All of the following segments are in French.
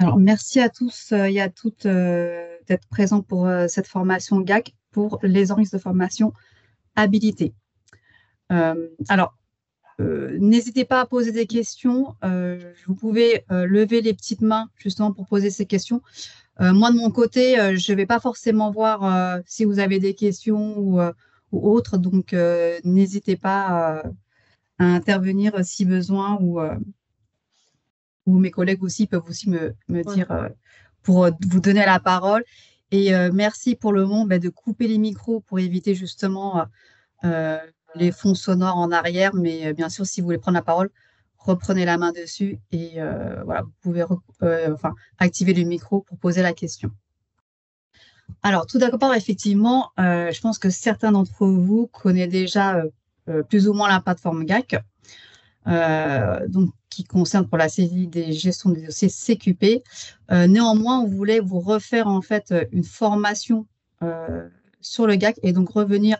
Alors, merci à tous et à toutes d'être présents pour cette formation GAC pour les organismes de formation habilités. N'hésitez pas à poser des questions. Vous pouvez lever les petites mains justement pour poser ces questions. Moi, de mon côté, je ne vais pas forcément voir si vous avez des questions ou autres, donc n'hésitez pas à intervenir si besoin ou mes collègues aussi peuvent aussi me Ouais. dire pour vous donner la parole. Et merci pour le moment de couper les micros pour éviter justement euh, les fonds sonores en arrière. Mais bien sûr, si vous voulez prendre la parole, reprenez la main dessus et voilà, vous pouvez activer le micro pour poser la question. Alors, tout d'abord, effectivement, je pense que certains d'entre vous connaissent déjà plus ou moins la plateforme GAC. Donc qui concerne pour la saisie des gestions des dossiers CQP. Néanmoins, on voulait vous refaire en fait une formation sur le GAC et donc revenir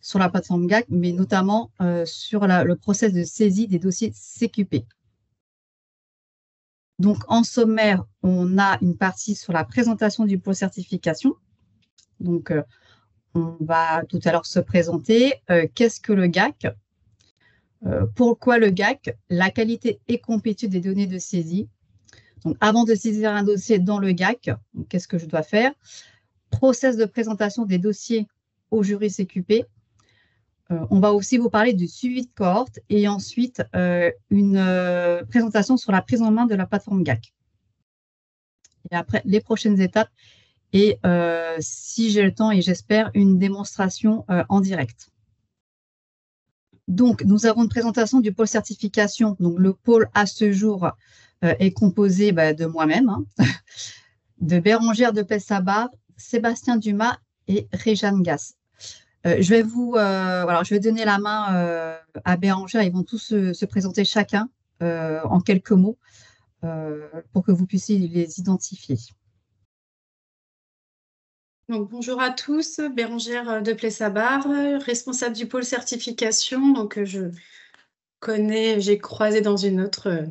sur la plateforme GAC, mais notamment sur le process de saisie des dossiers CQP. Donc en sommaire, on a une partie sur la présentation du pôle certification. Donc on va tout à l'heure se présenter. Qu'est-ce que le GAC? Pourquoi le GAC? La qualité et complétude des données de saisie. Donc, avant de saisir un dossier dans le GAC, qu'est-ce que je dois faire? Process de présentation des dossiers au jury CQP. On va aussi vous parler du suivi de cohorte et ensuite une présentation sur la prise en main de la plateforme GAC. Et après, les prochaines étapes et si j'ai le temps et j'espère, une démonstration en direct. Donc, nous avons une présentation du pôle certification. Donc, le pôle à ce jour est composé de moi-même, hein, de Bérangère de Pessabar, Sébastien Dumas et Réjeanne Gasse. Je vais donner la main à Bérangère. Ils vont tous se présenter chacun en quelques mots pour que vous puissiez les identifier. Donc, bonjour à tous, Bérangère de Plessabar, responsable du pôle certification. Donc, j'ai croisé dans une autre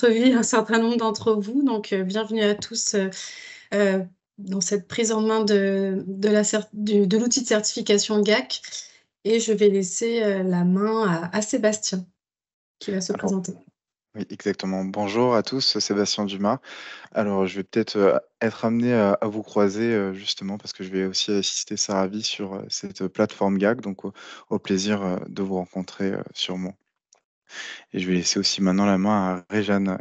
vie un certain nombre d'entre vous. Donc, bienvenue à tous dans cette prise en main de l'outil de certification GAC. Et je vais laisser la main à Sébastien qui va se Alors, présenter. oui, exactement. Bonjour à tous, Sébastien Dumas. Alors, je vais peut-être être amené à vous croiser justement parce que je vais aussi assister Saravi sur cette plateforme GAC, donc au plaisir de vous rencontrer sûrement. Et je vais laisser aussi maintenant la main à Réjeanne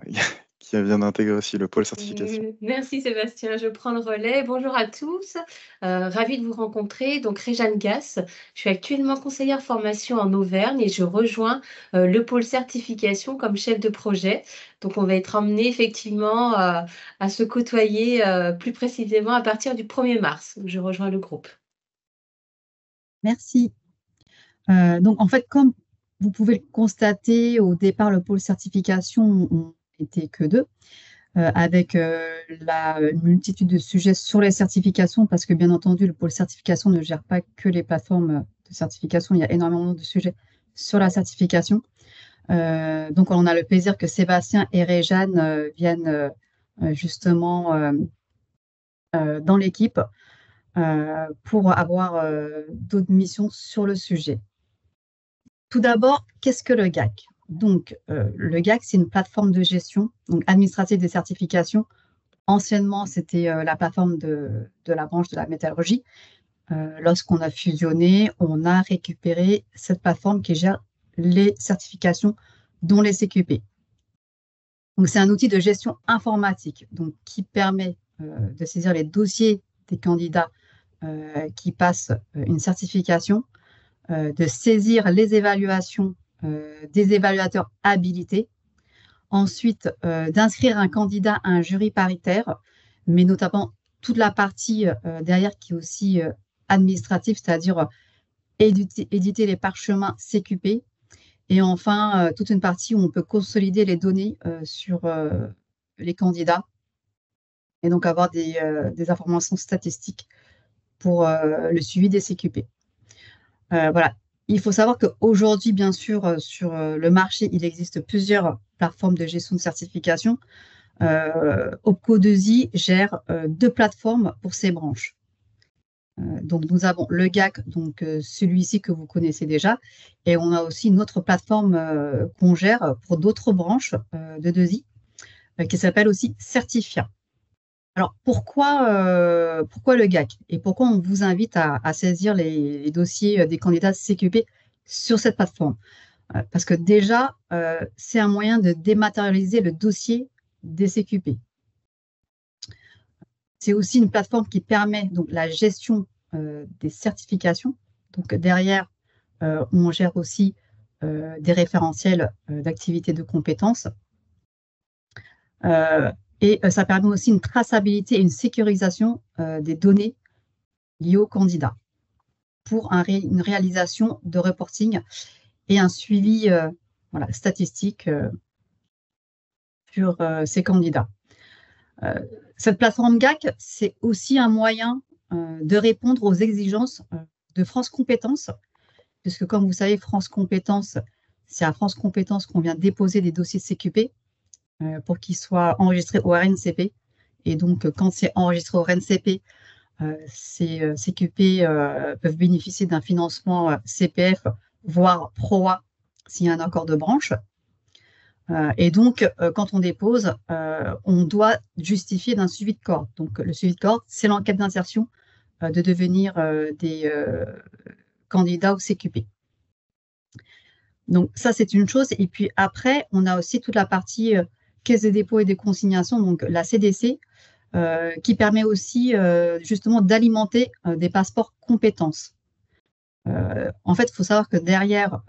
qui vient d'intégrer aussi le pôle certification. Merci Sébastien, je prends le relais. Bonjour à tous, ravie de vous rencontrer. Donc Réjeanne Gasse, je suis actuellement conseillère formation en Auvergne et je rejoins le pôle certification comme chef de projet. Donc on va être emmené effectivement à se côtoyer plus précisément à partir du 1er mars. Je rejoins le groupe. Merci. Donc, en fait, comme vous pouvez le constater, au départ, le pôle certification, on n'était que deux, avec une multitude de sujets sur les certifications, parce que bien entendu, le pôle certification ne gère pas que les plateformes de certification, il y a énormément de sujets sur la certification. Donc, on a le plaisir que Sébastien et Réjeanne viennent justement dans l'équipe pour avoir d'autres missions sur le sujet. Tout d'abord, qu'est-ce que le GAC? Donc, le GAC, c'est une plateforme de gestion donc administrative des certifications. Anciennement, c'était la plateforme de la branche de la métallurgie. Lorsqu'on a fusionné, on a récupéré cette plateforme qui gère les certifications, dont les CQP. Donc, c'est un outil de gestion informatique donc, qui permet de saisir les dossiers des candidats qui passent une certification, de saisir les évaluations des évaluateurs habilités, ensuite d'inscrire un candidat à un jury paritaire, mais notamment toute la partie derrière qui est aussi administrative, c'est-à-dire éditer les parchemins CQP, et enfin toute une partie où on peut consolider les données sur les candidats et donc avoir des informations statistiques pour le suivi des CQP. Voilà. Il faut savoir qu'aujourd'hui, bien sûr, sur le marché, il existe plusieurs plateformes de gestion de certification. OPCO 2i gère 2 plateformes pour ses branches. Donc, nous avons le GAC, donc celui-ci que vous connaissez déjà, et on a aussi une autre plateforme qu'on gère pour d'autres branches de 2i, qui s'appelle aussi Certifia. Alors, pourquoi le GAC et pourquoi on vous invite à saisir les dossiers des candidats CQP sur cette plateforme? Parce que déjà, c'est un moyen de dématérialiser le dossier des CQP. C'est aussi une plateforme qui permet donc la gestion des certifications. Donc derrière, on gère aussi des référentiels d'activités de compétences. Et ça permet aussi une traçabilité et une sécurisation des données liées aux candidats pour une réalisation de reporting et un suivi statistique sur ces candidats. Cette plateforme GAC, c'est aussi un moyen de répondre aux exigences de France Compétences, puisque comme vous savez, France Compétences, c'est à France Compétences qu'on vient déposer des dossiers CQP pour qu'ils soient enregistrés au RNCP. Et donc, quand c'est enregistré au RNCP, ces CQP peuvent bénéficier d'un financement CPF, voire PROA, s'il y a un accord de branche. Et donc, quand on dépose, on doit justifier d'un suivi de cohorte. Donc, le suivi de cohorte, c'est l'enquête d'insertion de devenir des candidats au CQP. Donc, ça, c'est une chose. Et puis après, on a aussi toute la partie caisse des dépôts et des consignations, donc la CDC, qui permet aussi justement d'alimenter des passeports compétences. En fait, il faut savoir que derrière,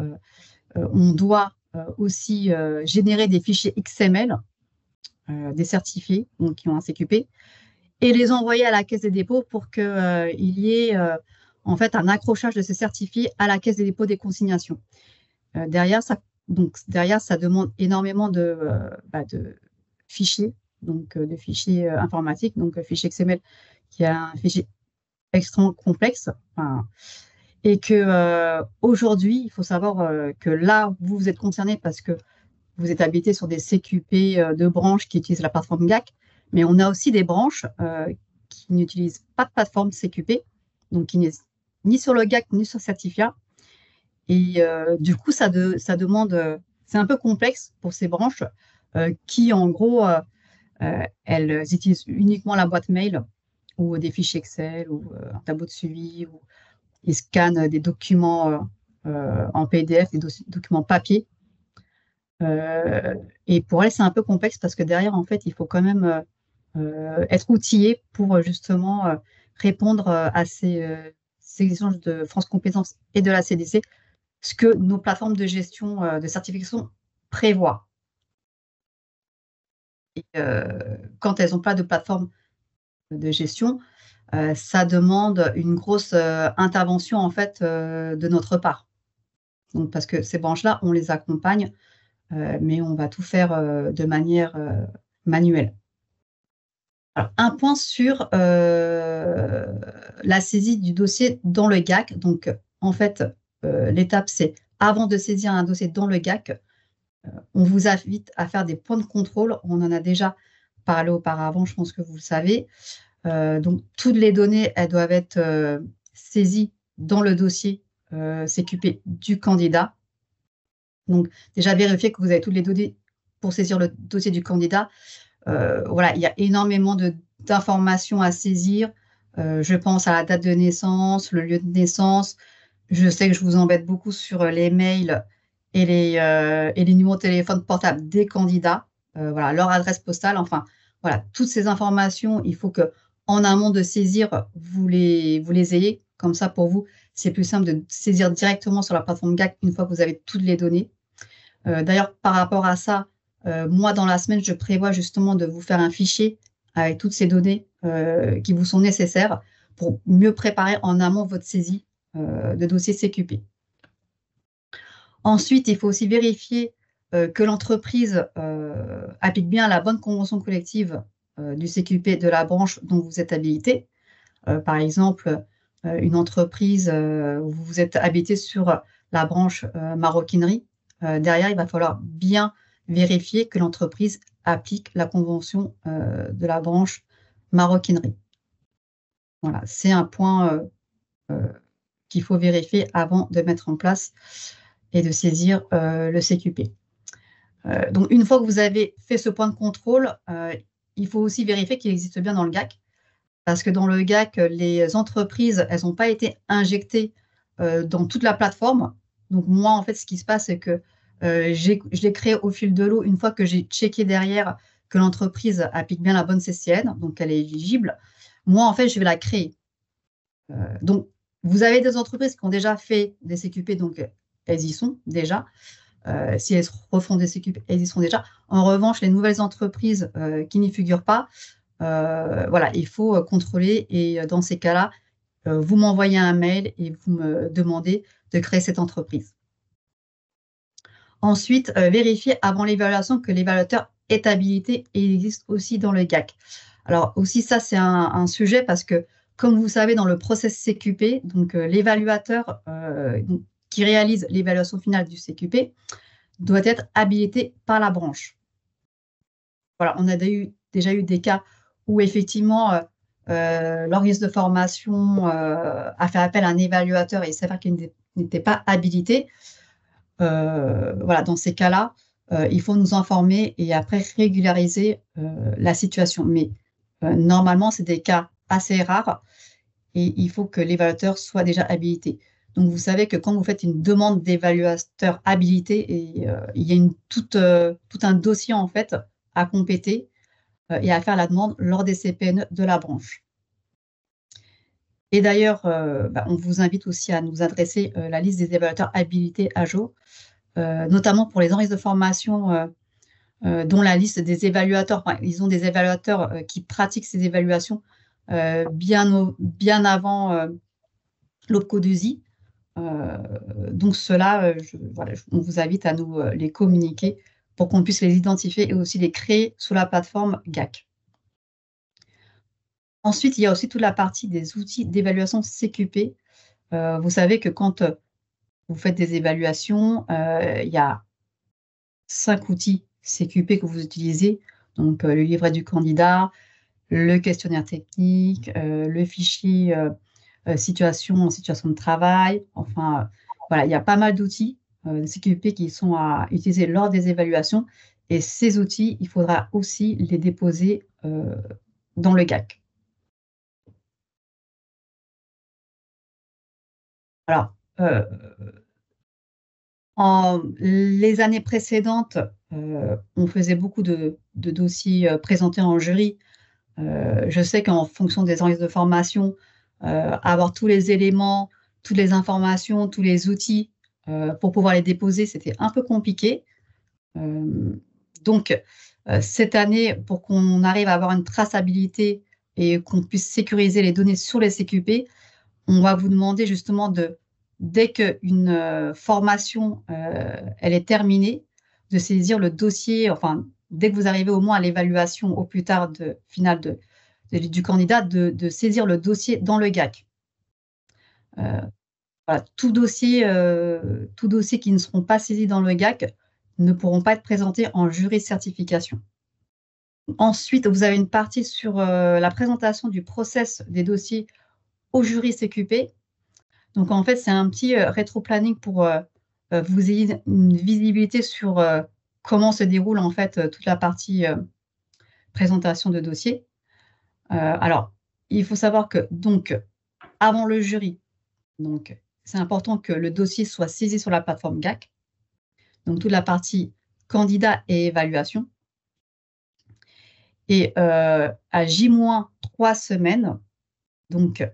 on doit aussi générer des fichiers XML des certifiés donc, qui ont un CQP et les envoyer à la Caisse des dépôts pour qu'il y ait en fait un accrochage de ces certifiés à la Caisse des dépôts des consignations. Derrière, ça demande énormément de fichiers, donc de fichiers informatiques, donc fichier XML qui est un fichier extrêmement complexe. Et que aujourd'hui, il faut savoir que là, vous êtes concerné parce que vous êtes habilité sur des CQP de branches qui utilisent la plateforme GAC, mais on a aussi des branches qui n'utilisent pas de plateforme CQP, donc qui n'est ni sur le GAC ni sur Certifia. Et du coup, ça demande, c'est un peu complexe pour ces branches qui, en gros, elles utilisent uniquement la boîte mail ou des fichiers Excel ou un tableau de suivi ou ils scannent des documents en PDF, des documents papier. Et pour elles, c'est un peu complexe parce que derrière, en fait, il faut quand même être outillé pour justement répondre à ces exigences de France Compétences et de la CDC, ce que nos plateformes de gestion de certification prévoient. Et quand elles n'ont pas de plateforme de gestion, ça demande une grosse intervention en fait de notre part. Donc, parce que ces branches-là, on les accompagne, mais on va tout faire de manière manuelle. Alors, un point sur la saisie du dossier dans le GAC. Donc, en fait, l'étape, c'est avant de saisir un dossier dans le GAC, on vous invite à faire des points de contrôle. On en a déjà parlé auparavant, je pense que vous le savez. Donc, toutes les données, elles doivent être saisies dans le dossier CQP du candidat. Donc, déjà vérifier que vous avez toutes les données pour saisir le dossier du candidat. Voilà, il y a énormément d'informations à saisir. Je pense à la date de naissance, le lieu de naissance. Je sais que je vous embête beaucoup sur les mails et les numéros de téléphone portable des candidats. Voilà, leur adresse postale. Enfin, voilà, toutes ces informations, il faut que en amont de saisir, vous les ayez. Comme ça, pour vous, c'est plus simple de saisir directement sur la plateforme GAC une fois que vous avez toutes les données. D'ailleurs, par rapport à ça, moi, dans la semaine, je prévois justement de vous faire un fichier avec toutes ces données qui vous sont nécessaires pour mieux préparer en amont votre saisie de dossier CQP. Ensuite, il faut aussi vérifier que l'entreprise applique bien la bonne convention collective du CQP de la branche dont vous êtes habilité. Par exemple, une entreprise où vous êtes habilité sur la branche maroquinerie. Derrière, il va falloir bien vérifier que l'entreprise applique la convention de la branche maroquinerie. Voilà, c'est un point qu'il faut vérifier avant de mettre en place et de saisir le CQP. Donc, une fois que vous avez fait ce point de contrôle, il faut aussi vérifier qu'il existe bien dans le GAC, parce que dans le GAC, les entreprises, elles n'ont pas été injectées dans toute la plateforme. Donc, moi, en fait, ce qui se passe, c'est que je l'ai créé au fil de l'eau une fois que j'ai checké derrière que l'entreprise applique bien la bonne CCN, donc elle est éligible. Moi, en fait, je vais la créer. Donc, vous avez des entreprises qui ont déjà fait des CQP, donc elles y sont déjà. Si elles refont des CQP, elles y sont déjà. En revanche, les nouvelles entreprises qui n'y figurent pas, voilà, il faut contrôler. Et dans ces cas-là, vous m'envoyez un mail et vous me demandez de créer cette entreprise. Ensuite, vérifier avant l'évaluation que l'évaluateur est habilité et il existe aussi dans le GAC. Alors aussi, ça, c'est un sujet parce que, comme vous savez, dans le process CQP, donc l'évaluateur qui réalise l'évaluation finale du CQP doit être habilité par la branche. Voilà, on a déjà eu des cas où effectivement l'organisme de formation a fait appel à un évaluateur et il s'avère qu'il n'était pas habilité. Voilà, dans ces cas-là, il faut nous informer et après régulariser la situation. Mais normalement, c'est des cas assez rares et il faut que l'évaluateur soit déjà habilité. Donc, vous savez que quand vous faites une demande d'évaluateur habilité, il y a tout un dossier en fait à compléter et à faire la demande lors des CPNE de la branche. Et d'ailleurs, on vous invite aussi à nous adresser la liste des évaluateurs habilités à jour, notamment pour les organismes de formation dont la liste des évaluateurs, ils ont des évaluateurs qui pratiquent ces évaluations bien avant l'OPCO-2I. Donc ceux-là, on vous invite à nous les communiquer pour qu'on puisse les identifier et aussi les créer sous la plateforme GAC. Ensuite, il y a aussi toute la partie des outils d'évaluation CQP. Vous savez que quand vous faites des évaluations, il y a 5 outils CQP que vous utilisez. Donc, le livret du candidat, le questionnaire technique, le fichier situation de travail. Enfin, voilà, il y a pas mal d'outils de CQP qui sont à utiliser lors des évaluations. Et ces outils, il faudra aussi les déposer dans le GAC. Alors, les années précédentes, on faisait beaucoup de dossiers présentés en jury. Je sais qu'en fonction des organismes de formation, avoir tous les éléments, toutes les informations, tous les outils pour pouvoir les déposer, c'était un peu compliqué. Donc, cette année, pour qu'on arrive à avoir une traçabilité et qu'on puisse sécuriser les données sur les CQP, on va vous demander justement dès qu'une formation elle est terminée, de saisir le dossier, enfin, dès que vous arrivez au moins à l'évaluation au plus tard finale du candidat, de saisir le dossier dans le GAC. Voilà, tout dossier qui ne seront pas saisis dans le GAC ne pourront pas être présentés en jury de certification. Ensuite, vous avez une partie sur la présentation du process des dossiers au jury CQP. Donc, en fait, c'est un petit rétro-planning pour vous ayez une visibilité sur comment se déroule en fait toute la partie présentation de dossier. Alors, il faut savoir que donc avant le jury, donc c'est important que le dossier soit saisi sur la plateforme GAC. Donc toute la partie candidat et évaluation. Et à J-3 semaines, donc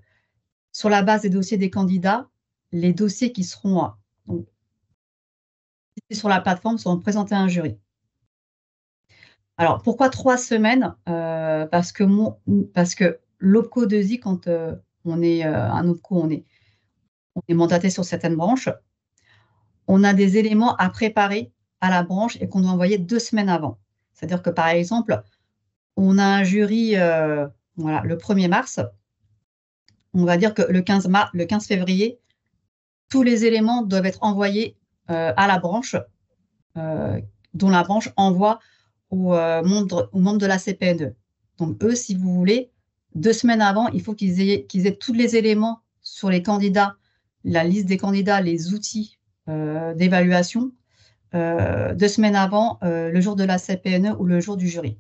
sur la base des dossiers des candidats, les dossiers qui seront donc, sur la plateforme seront présentés à un jury. Alors, pourquoi 3 semaines parce que l'OPCO-2I, quand on est un OPCO, on est mandaté sur certaines branches, on a des éléments à préparer à la branche et qu'on doit envoyer 2 semaines avant. C'est-à-dire que, par exemple, on a un jury voilà, le 1er mars. On va dire que le 15 février, tous les éléments doivent être envoyés à la branche, dont la branche envoie aux membres de la CPNE. Donc, eux, si vous voulez, 2 semaines avant, il faut qu'ils aient tous les éléments sur les candidats, la liste des candidats, les outils d'évaluation, 2 semaines avant le jour de la CPNE ou le jour du jury,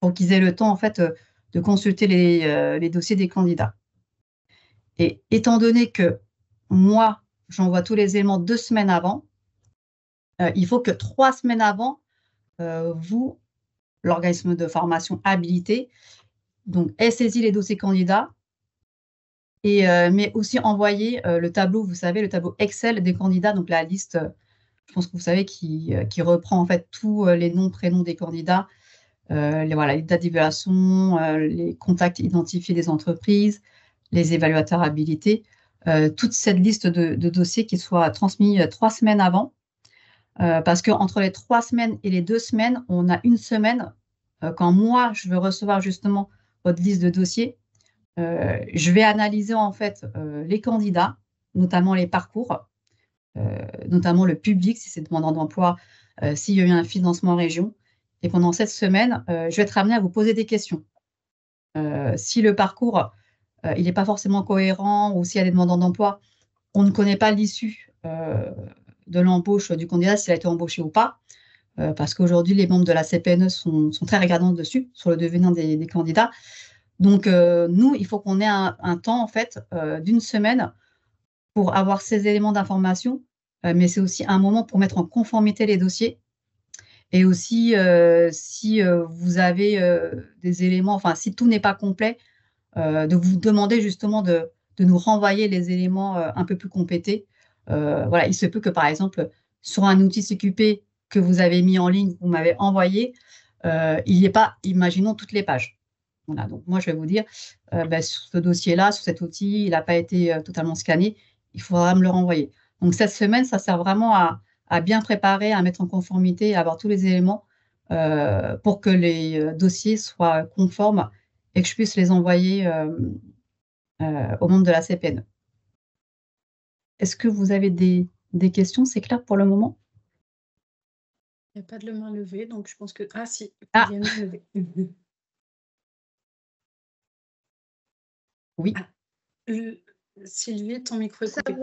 pour qu'ils aient le temps, en fait, de consulter les dossiers des candidats. Et étant donné que moi, j'envoie tous les éléments 2 semaines avant, il faut que 3 semaines avant, vous, l'organisme de formation habilité, donc ait saisi les dossiers candidats, mais aussi envoyer le tableau, vous savez, le tableau Excel des candidats, donc la liste, je pense que vous savez, qui reprend en fait tous les noms, prénoms des candidats, les dates d'évaluation, les contacts identifiés des entreprises, les évaluateurs habilités, toute cette liste de dossiers qui soit transmis 3 semaines avant, parce qu'entre les 3 semaines et les 2 semaines, on a une semaine, quand moi, je veux recevoir justement votre liste de dossiers, je vais analyser en fait les candidats, notamment les parcours, notamment le public, si c'est demandeur d'emploi, s'il y a eu un financement en région. Et pendant cette semaine, je vais être amenée à vous poser des questions. Si le parcours, il n'est pas forcément cohérent, ou s'il y a des demandeurs d'emploi, on ne connaît pas l'issue de l'embauche du candidat, s'il a été embauché ou pas, parce qu'aujourd'hui, les membres de la CPNE sont très regardants dessus, sur le devenir des candidats. Donc, nous, il faut qu'on ait un temps, en fait, d'une semaine pour avoir ces éléments d'information, mais c'est aussi un moment pour mettre en conformité les dossiers. Et aussi, si vous avez des éléments, enfin, si tout n'est pas complet, de vous demander justement de nous renvoyer les éléments un peu plus complétés. Voilà, il se peut que, par exemple, sur un outil CQP que vous avez mis en ligne, vous m'avez envoyé, il n'y ait pas, imaginons, toutes les pages. Voilà, donc moi, je vais vous dire, sur ce dossier-là, sur cet outil, il n'a pas été totalement scanné, il faudra me le renvoyer. Donc, cette semaine, ça sert vraiment à bien préparer, à mettre en conformité, à avoir tous les éléments pour que les dossiers soient conformes et que je puisse les envoyer aux membres de la CPNE. Est-ce que vous avez des questions? C'est clair pour le moment? Il n'y a pas de main levée, donc je pense que... Ah si, Ah. il y a une main levée. Oui. Sylvie, ton micro est coupé.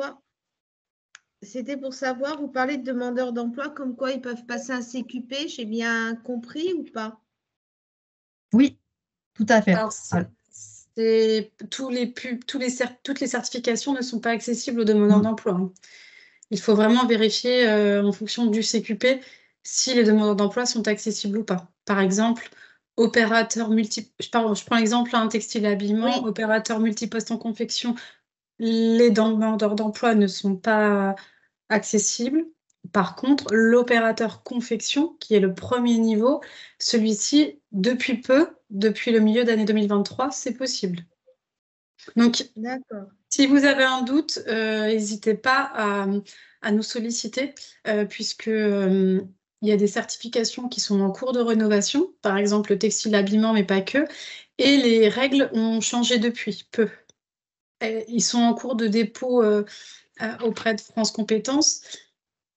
C'était pour savoir, vous parlez de demandeurs d'emploi, comme quoi ils peuvent passer un CQP, j'ai bien compris ou pas? Oui, tout à fait. Alors, toutes les certifications ne sont pas accessibles aux demandeurs d'emploi, hein. Il faut vraiment vérifier en fonction du CQP si les demandeurs d'emploi sont accessibles ou pas. Par exemple, opérateur je prends l'exemple, un textile et habillement, Oui. opérateur multiposte en confection, les demandeurs d'emploi ne sont pas accessibles. Par contre, l'opérateur confection, qui est le premier niveau, celui-ci, depuis le milieu d'année 2023, c'est possible. Donc, si vous avez un doute, n'hésitez pas à nous solliciter, puisque il y a des certifications qui sont en cours de rénovation, par exemple le textile habillement, mais pas que, et les règles ont changé depuis peu. Ils sont en cours de dépôt auprès de France Compétences.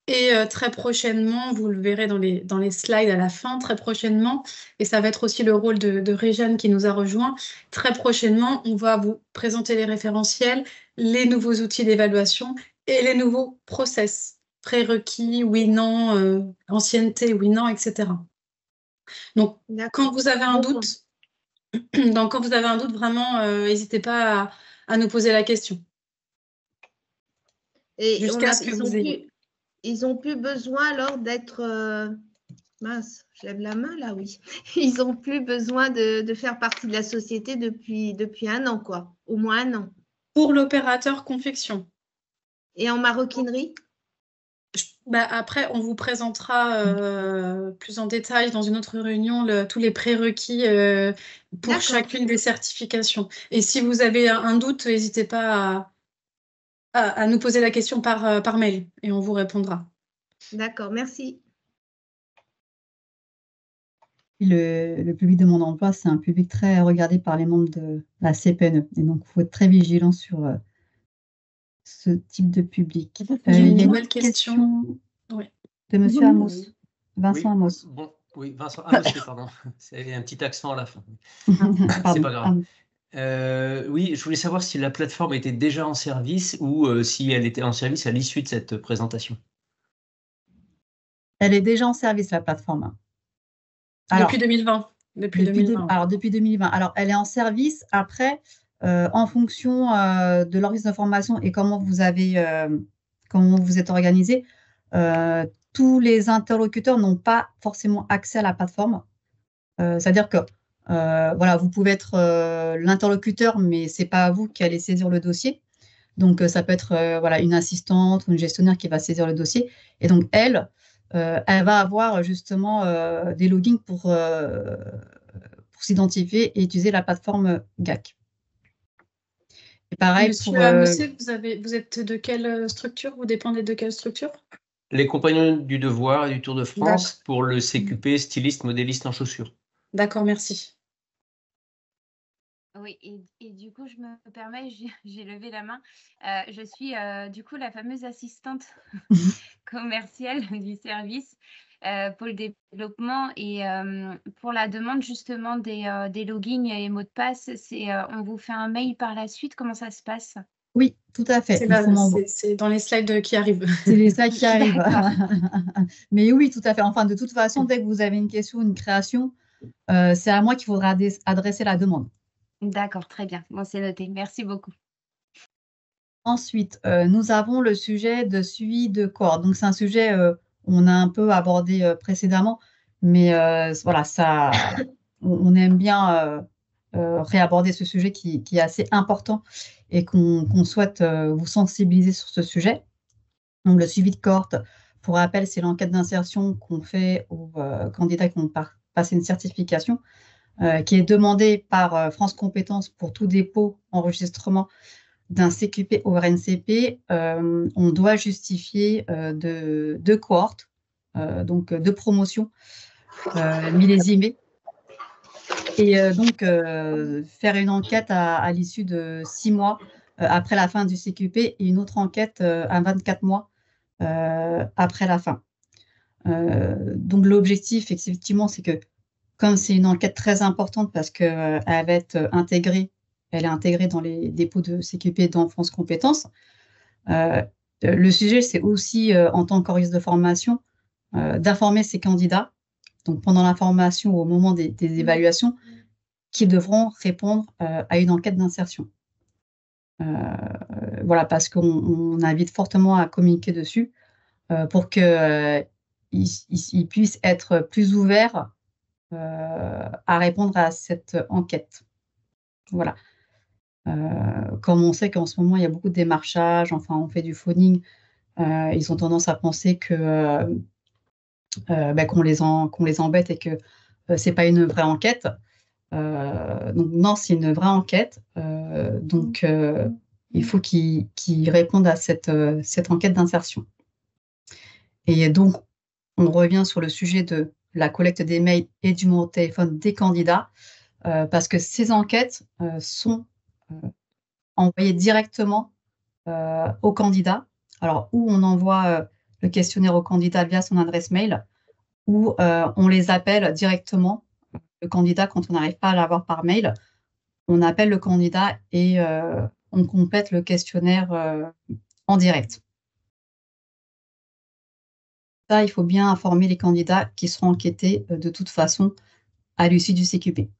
Et très prochainement, vous le verrez dans les slides à la fin, très prochainement, et ça va être aussi le rôle de Réjeanne qui nous a rejoint, très prochainement, on va vous présenter les référentiels, les nouveaux outils d'évaluation et les nouveaux process, prérequis, oui, non, ancienneté, oui, non, etc. Donc, quand vous avez un doute, vraiment, n'hésitez pas à nous poser la question. Et jusqu'à ce que vous ayez... Ils n'ont plus besoin alors d'être... mince, je lève la main là, oui. Ils n'ont plus besoin de faire partie de la société depuis 1 an, quoi. Au moins 1 an. Pour l'opérateur confection. Et en maroquinerie? Après, on vous présentera plus en détail dans une autre réunion tous les prérequis pour chacune des certifications. Et si vous avez un doute, n'hésitez pas à nous poser la question par mail et on vous répondra. D'accord, merci. Le public de mon emploi, c'est un public très regardé par les membres de la CPNE. Et donc, il faut être très vigilant sur ce type de public. Il y a une nouvelle question de M. Amos, Vincent Amos. Oui, Vincent. Ah, monsieur, pardon. C'est un petit accent à la fin. C'est Pardon, pas grave. pardon. Oui, je voulais savoir si la plateforme était déjà en service ou si elle était en service à l'issue de cette présentation. Elle est déjà en service, la plateforme. Alors, Depuis 2020. Depuis 2020. alors, depuis 2020. Alors, elle est en service. Après, en fonction de l'organisme de formation et comment vous êtes organisé, tous les interlocuteurs n'ont pas forcément accès à la plateforme. C'est-à-dire que voilà, vous pouvez être l'interlocuteur, mais ce n'est pas vous qui allez saisir le dossier. Donc, ça peut être voilà, une assistante ou une gestionnaire qui va saisir le dossier. Et donc, elle va avoir justement des logins pour s'identifier et utiliser la plateforme GAC. Et pareil Monsieur vous êtes de quelle structure? Vous dépendez de quelle structure? Les Compagnons du Devoir et du Tour de France pour le CQP styliste modéliste en chaussures. D'accord, merci. Oui, et du coup, je me permets, j'ai levé la main. Je suis du coup la fameuse assistante commerciale du service pour le développement et pour la demande justement des logins et mots de passe. On vous fait un mail par la suite. Comment ça se passe? Oui, tout à fait. C'est dans les slides qui arrivent. C'est les slides qui arrivent. Mais oui, tout à fait. Enfin, de toute façon, dès que vous avez une question, une création, c'est à moi qu'il faudra adresser la demande. D'accord, très bien. Bon, c'est noté. Merci beaucoup. Ensuite, nous avons le sujet de suivi de cohorte. Donc, c'est un sujet on a un peu abordé précédemment, mais voilà, on aime bien réaborder ce sujet qui est assez important et qu'on souhaite vous sensibiliser sur ce sujet. Donc, le suivi de cohorte, pour rappel, c'est l'enquête d'insertion qu'on fait aux candidats qui ont passé une certification, qui est demandée par France Compétences pour tout dépôt, enregistrement d'un CQP au RNCP. On doit justifier de cohortes, donc de promotion millésimée. Et donc, faire une enquête à l'issue de 6 mois après la fin du CQP et une autre enquête à 24 mois après la fin. Donc, l'objectif, effectivement, c'est que comme c'est une enquête très importante parce qu'elle va être intégrée, elle est intégrée dans les dépôts de CQP dans France Compétences, le sujet, c'est aussi, en tant qu'organisme de formation, d'informer ces candidats, donc pendant la formation ou au moment des évaluations, qui devront répondre à une enquête d'insertion. Voilà, parce qu'on invite fortement à communiquer dessus pour qu'ils puissent être plus ouverts à répondre à cette enquête. Voilà. Comme on sait qu'en ce moment, il y a beaucoup de démarchage, enfin, on fait du phoning, ils ont tendance à penser que qu'on les embête et que c'est pas une vraie enquête. Donc non, c'est une vraie enquête. Donc il faut qu'ils répondent à cette enquête d'insertion. Et donc, on revient sur le sujet de la collecte des mails et du numéro de téléphone des candidats, parce que ces enquêtes sont envoyées directement aux candidats. Alors, où on envoie le questionnaire au candidat via son adresse mail, ou on les appelle directement, le candidat, quand on n'arrive pas à l'avoir par mail, on appelle le candidat et on complète le questionnaire en direct. Ça, il faut bien informer les candidats qui seront enquêtés de toute façon à l'issue du CQP.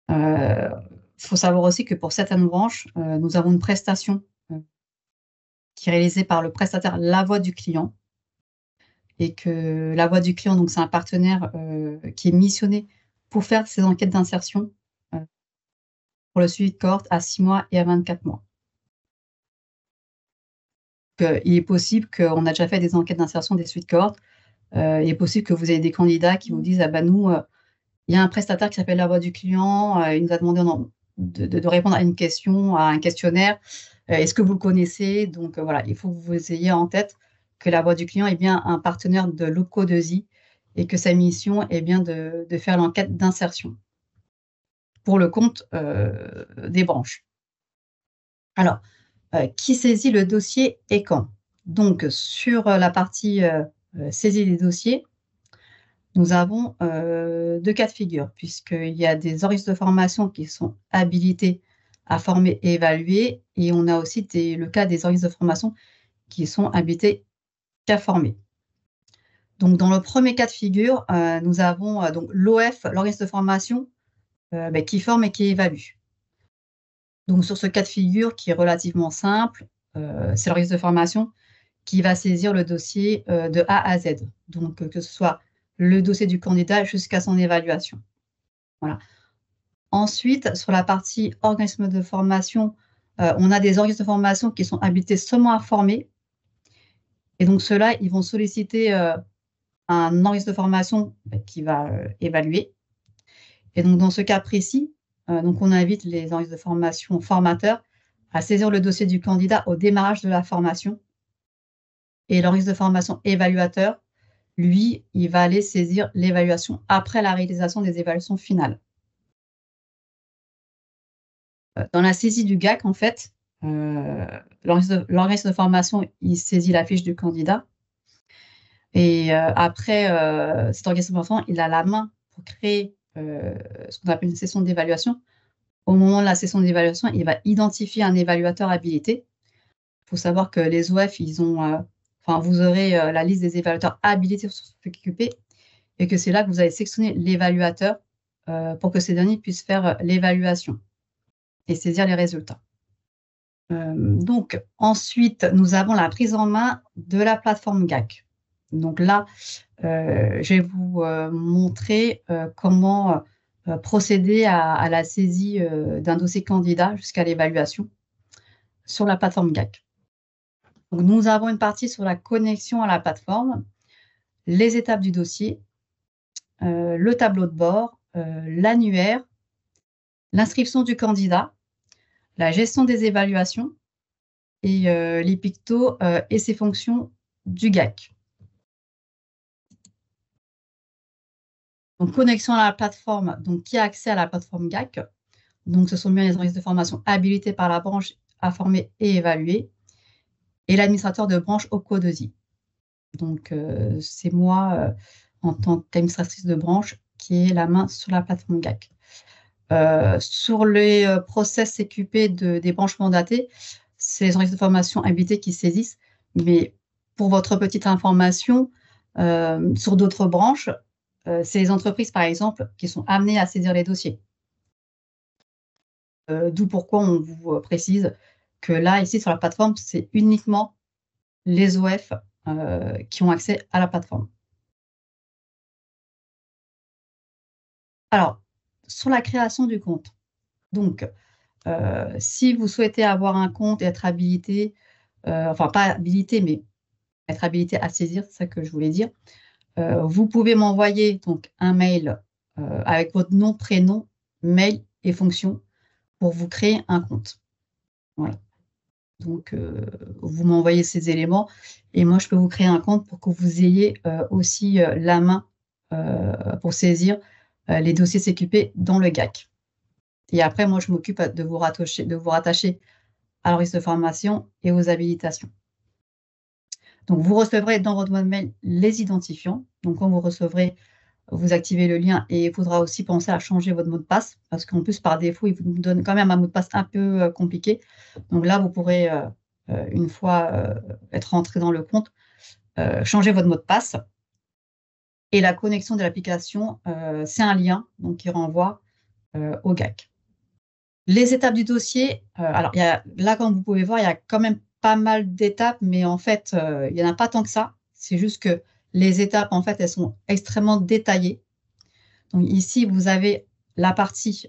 Il faut savoir aussi que pour certaines branches, nous avons une prestation qui est réalisée par le prestataire La Voix du client, et que La Voix du client, donc c'est un partenaire qui est missionné pour faire ces enquêtes d'insertion pour le suivi de cohorte à 6 mois et à 24 mois. Il est possible qu'on a déjà fait des enquêtes d'insertion, des suites de cohorte. Il est possible que vous ayez des candidats qui vous disent « Ah ben nous, il y a un prestataire qui s'appelle La Voix du client, il nous a demandé de répondre à une question, à un questionnaire. Est-ce que vous le connaissez ?» Donc voilà, il faut que vous ayez en tête que La Voix du client est bien un partenaire de l'OPCO2I et que sa mission est bien de faire l'enquête d'insertion pour le compte des branches. Alors, qui saisit le dossier et quand? Donc, sur la partie saisie des dossiers, nous avons 2 cas de figure, puisqu'il y a des organismes de formation qui sont habilités à former et évaluer, et on a aussi le cas des organismes de formation qui sont habilités qu'à former. Donc, dans le premier cas de figure, nous avons donc l'OF, l'organisme de formation, qui forme et qui évalue. Donc, sur ce cas de figure qui est relativement simple, c'est l'organisme de formation qui va saisir le dossier de A à Z. Donc, que ce soit le dossier du candidat jusqu'à son évaluation. Voilà. Ensuite, sur la partie organisme de formation, on a des organismes de formation qui sont habilités seulement à former. Et donc, ceux-là, ils vont solliciter un organisme de formation qui va évaluer. Et donc, dans ce cas précis, donc on invite les organismes de formation formateurs à saisir le dossier du candidat au démarrage de la formation. Et l'organisme de formation évaluateur, lui, il va aller saisir l'évaluation après la réalisation des évaluations finales. Dans la saisie du GAC, en fait, l'organisme de formation, il saisit la fiche du candidat. Et après, cet organisme de formation, il a la main pour créer ce qu'on appelle une session d'évaluation. Au moment de la session d'évaluation, il va identifier un évaluateur habilité. Il faut savoir que les OF, ils ont, vous aurez la liste des évaluateurs habilités sur SoftQP et que c'est là que vous allez sélectionner l'évaluateur pour que ces derniers puissent faire l'évaluation et saisir les résultats. Donc, ensuite, nous avons la prise en main de la plateforme GAC. Donc là, je vais vous montrer comment procéder à la saisie d'un dossier candidat jusqu'à l'évaluation sur la plateforme GAC. Donc, nous avons une partie sur la connexion à la plateforme, les étapes du dossier, le tableau de bord, l'annuaire, l'inscription du candidat, la gestion des évaluations et les pictos et ses fonctions du GAC. Donc, connexion à la plateforme, donc qui a accès à la plateforme GAC? Donc, ce sont bien les organismes de formation habilités par la branche à former et évaluer, et l'administrateur de branche OPCO2I. Donc, c'est moi, en tant qu'administratrice de branche, qui ai la main sur la plateforme GAC. Sur les process CQP des branches mandatées, c'est les organismes de formation habilités qui saisissent, mais pour votre petite information, sur d'autres branches, c'est les entreprises, par exemple, qui sont amenées à saisir les dossiers. D'où pourquoi on vous précise que là, ici, sur la plateforme, c'est uniquement les OF qui ont accès à la plateforme. Alors, sur la création du compte. Donc, si vous souhaitez avoir un compte et être habilité, pas habilité, mais être habilité à saisir, c'est ça que je voulais dire, vous pouvez m'envoyer donc un mail avec votre nom, prénom, mail et fonction pour vous créer un compte. Voilà. Donc, vous m'envoyez ces éléments et moi, je peux vous créer un compte pour que vous ayez aussi la main pour saisir les dossiers CQP dans le GAC. Et après, moi, je m'occupe de vous rattacher à l'organisme de formation et aux habilitations. Donc, vous recevrez dans votre boîte mail les identifiants. Donc, quand vous recevrez, vous activez le lien et il faudra aussi penser à changer votre mot de passe parce qu'en plus, par défaut, il vous donne quand même un mot de passe un peu compliqué. Donc là, vous pourrez, une fois être rentré dans le compte, changer votre mot de passe. Et la connexion de l'application, c'est un lien donc, qui renvoie au GAC. Les étapes du dossier, alors là, comme vous pouvez voir, il y a quand même pas mal d'étapes, mais en fait, il n'y en a pas tant que ça. C'est juste que les étapes, en fait, elles sont extrêmement détaillées. Donc ici, vous avez la partie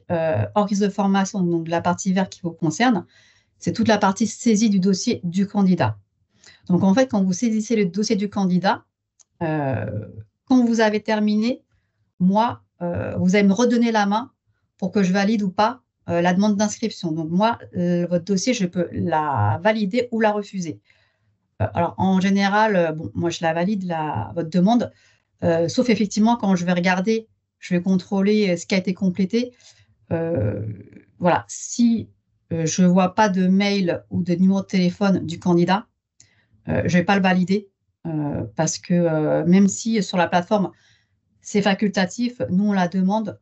organisme de formation, donc la partie verte qui vous concerne. C'est toute la partie saisie du dossier du candidat. Donc en fait, quand vous saisissez le dossier du candidat, quand vous avez terminé, moi, vous allez me redonner la main pour que je valide ou pas la demande d'inscription. Donc moi, votre dossier, je peux la valider ou la refuser. Alors en général, moi je la valide, votre demande, sauf effectivement quand je vais regarder, je vais contrôler ce qui a été complété. Voilà, si je ne vois pas de mail ou de numéro de téléphone du candidat, je ne vais pas le valider parce que même si sur la plateforme, c'est facultatif. Nous, on la demande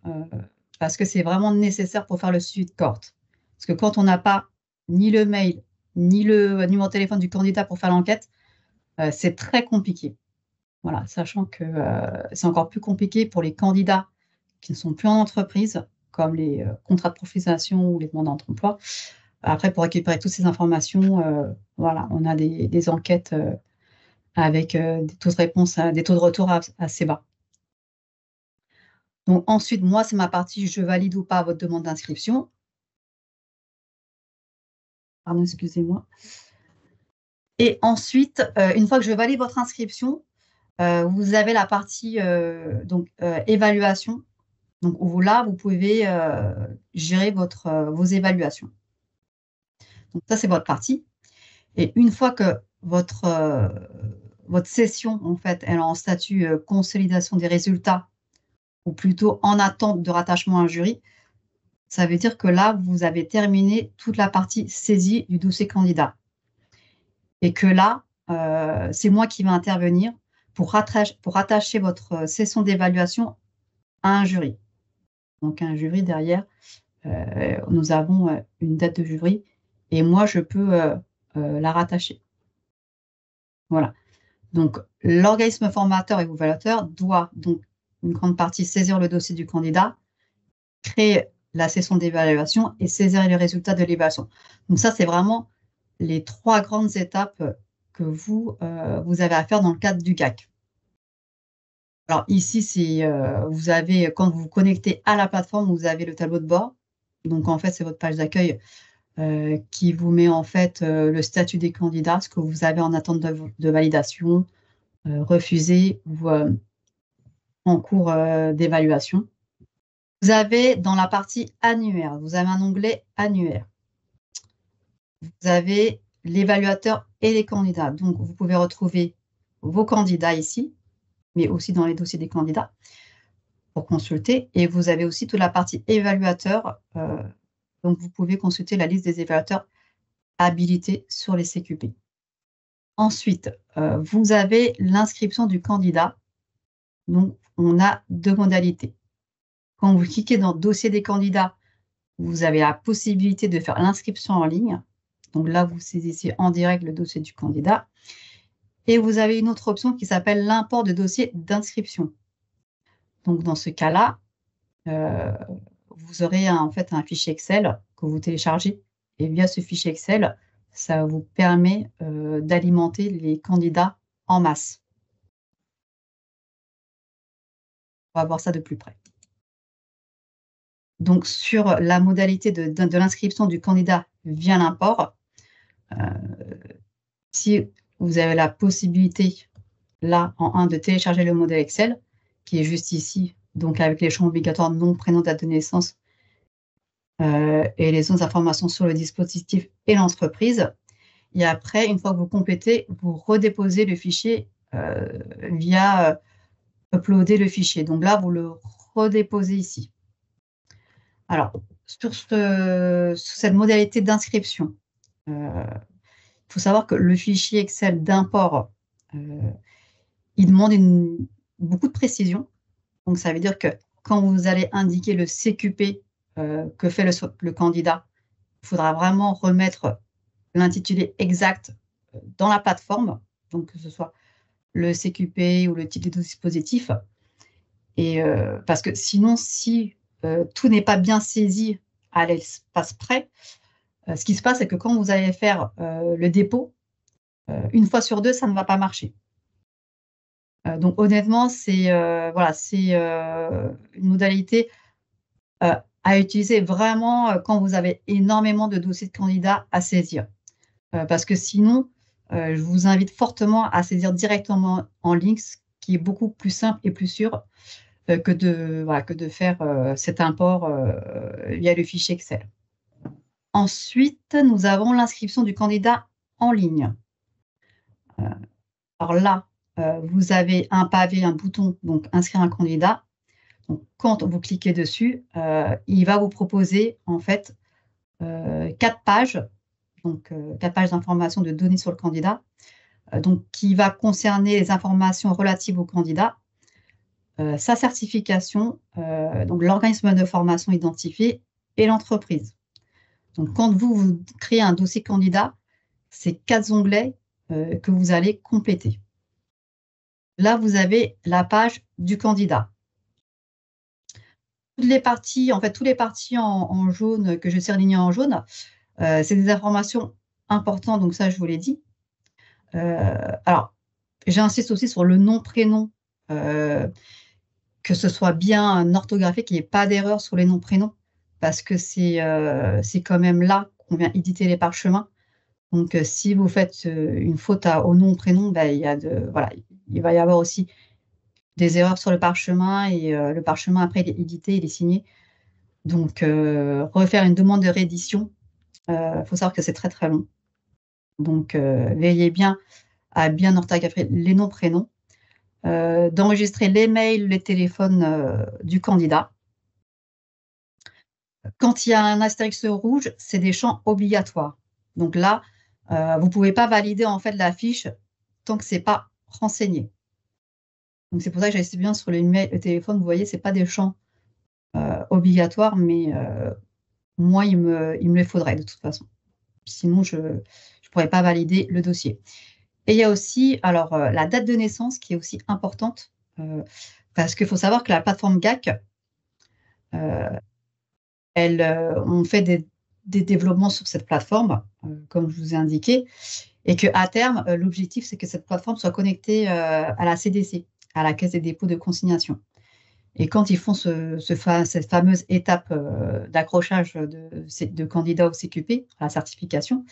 parce que c'est vraiment nécessaire pour faire le suivi de cohorte. Parce que quand on n'a pas ni le mail, ni le numéro de téléphone du candidat pour faire l'enquête, c'est très compliqué. Voilà, sachant que c'est encore plus compliqué pour les candidats qui ne sont plus en entreprise, comme les contrats de professionnalisation ou les demandeurs d'emploi. Après, pour récupérer toutes ces informations, voilà, on a des enquêtes avec des taux de réponse, des taux de retour assez bas. Donc ensuite, moi, c'est ma partie, je valide ou pas votre demande d'inscription. Pardon, excusez-moi. Et ensuite, une fois que je valide votre inscription, vous avez la partie évaluation. Donc là, vous pouvez gérer vos évaluations. Donc ça, c'est votre partie. Et une fois que votre session, en fait, elle est en statut consolidation des résultats, ou plutôt en attente de rattachement à un jury, ça veut dire que là, vous avez terminé toute la partie saisie du dossier candidat. Et que là, c'est moi qui vais intervenir pour rattacher votre session d'évaluation à un jury. Donc, un jury derrière, nous avons une date de jury et moi, je peux la rattacher. Voilà. Donc, l'organisme formateur et évaluateur doit, donc, une grande partie, saisir le dossier du candidat, créer la session d'évaluation et saisir les résultats de l'évaluation. Donc, ça, c'est vraiment les 3 grandes étapes que vous avez à faire dans le cadre du GAC. Alors ici, vous avez, quand vous vous connectez à la plateforme, vous avez le tableau de bord. Donc en fait, c'est votre page d'accueil qui vous met en fait le statut des candidats, ce que vous avez en attente de validation, refusé ou en cours d'évaluation. Vous avez dans la partie annuaire, vous avez un onglet annuaire. Vous avez l'évaluateur et les candidats. Donc, vous pouvez retrouver vos candidats ici, mais aussi dans les dossiers des candidats pour consulter. Et vous avez aussi toute la partie évaluateur. Donc, vous pouvez consulter la liste des évaluateurs habilités sur les CQP. Ensuite, vous avez l'inscription du candidat. Donc, on a 2 modalités. Quand vous cliquez dans « Dossier des candidats », vous avez la possibilité de faire l'inscription en ligne. Donc là, vous saisissez en direct le dossier du candidat. Et vous avez une autre option qui s'appelle l'import de dossier d'inscription. Donc dans ce cas-là, vous aurez en fait un fichier Excel que vous téléchargez. Et via ce fichier Excel, ça vous permet d'alimenter les candidats en masse. On va voir ça de plus près. Donc, sur la modalité de l'inscription du candidat via l'import, si vous avez la possibilité, là, en 1, de télécharger le modèle Excel, qui est juste ici, donc avec les champs obligatoires nom, prénom, date de naissance, et les autres informations sur le dispositif et l'entreprise. Et après, une fois que vous complétez, vous redéposez le fichier via uploader le fichier. Donc là, vous le redéposez ici. Alors, sur cette modalité d'inscription, il faut savoir que le fichier Excel d'import, il demande beaucoup de précision. Donc, ça veut dire que quand vous allez indiquer le CQP que fait le candidat, il faudra vraiment remettre l'intitulé exact dans la plateforme, donc que ce soit le CQP ou le type de dispositif. Et parce que sinon, si tout n'est pas bien saisi à l'espace près, ce qui se passe, c'est que quand vous allez faire le dépôt, une fois sur 2, ça ne va pas marcher. Donc honnêtement, c'est une modalité à utiliser vraiment quand vous avez énormément de dossiers de candidats à saisir. Parce que sinon, je vous invite fortement à saisir directement en ligne, ce qui est beaucoup plus simple et plus sûr que de faire cet import via le fichier Excel. Ensuite, nous avons l'inscription du candidat en ligne. Alors là, vous avez un pavé, un bouton, donc inscrire un candidat. Donc, quand vous cliquez dessus, il va vous proposer en fait 4 pages, donc 4 pages d'informations de données sur le candidat, donc qui va concerner les informations relatives au candidat, sa certification, donc l'organisme de formation identifié et l'entreprise. Donc, quand vous créez un dossier candidat, c'est 4 onglets que vous allez compléter. Là, vous avez la page du candidat. Toutes les parties, en fait, tous les parties en jaune que je surligne en jaune, c'est des informations importantes, donc ça, je vous l'ai dit. Alors, j'insiste aussi sur le nom, prénom, que ce soit bien orthographique, qu'il n'y ait pas d'erreur sur les noms, prénoms, parce que c'est quand même là qu'on vient éditer les parchemins. Donc, si vous faites une faute au nom, prénom, ben, il va y avoir aussi des erreurs sur le parchemin et le parchemin, après, il est édité, il est signé. Donc, refaire une demande de réédition, il faut savoir que c'est très, très long. Donc, veillez bien à bien orthographier les noms, prénoms, d'enregistrer les mails, les téléphones du candidat. Quand il y a un astérix rouge, c'est des champs obligatoires. Donc là, vous ne pouvez pas valider en fait la fiche tant que ce n'est pas renseigné. Donc c'est pour ça que j'insiste bien sur le téléphone. Vous voyez, ce n'est pas des champs obligatoires, mais moi, il me les faudrait de toute façon. Sinon, je ne pourrais pas valider le dossier. Et il y a aussi alors, la date de naissance qui est aussi importante, parce qu'il faut savoir que la plateforme GAC, on fait des développements sur cette plateforme, comme je vous ai indiqué, et qu'à terme, l'objectif, c'est que cette plateforme soit connectée à la CDC, à la Caisse des dépôts de consignation. Et quand ils font cette fameuse étape d'accrochage de candidats au CQP, à la certification,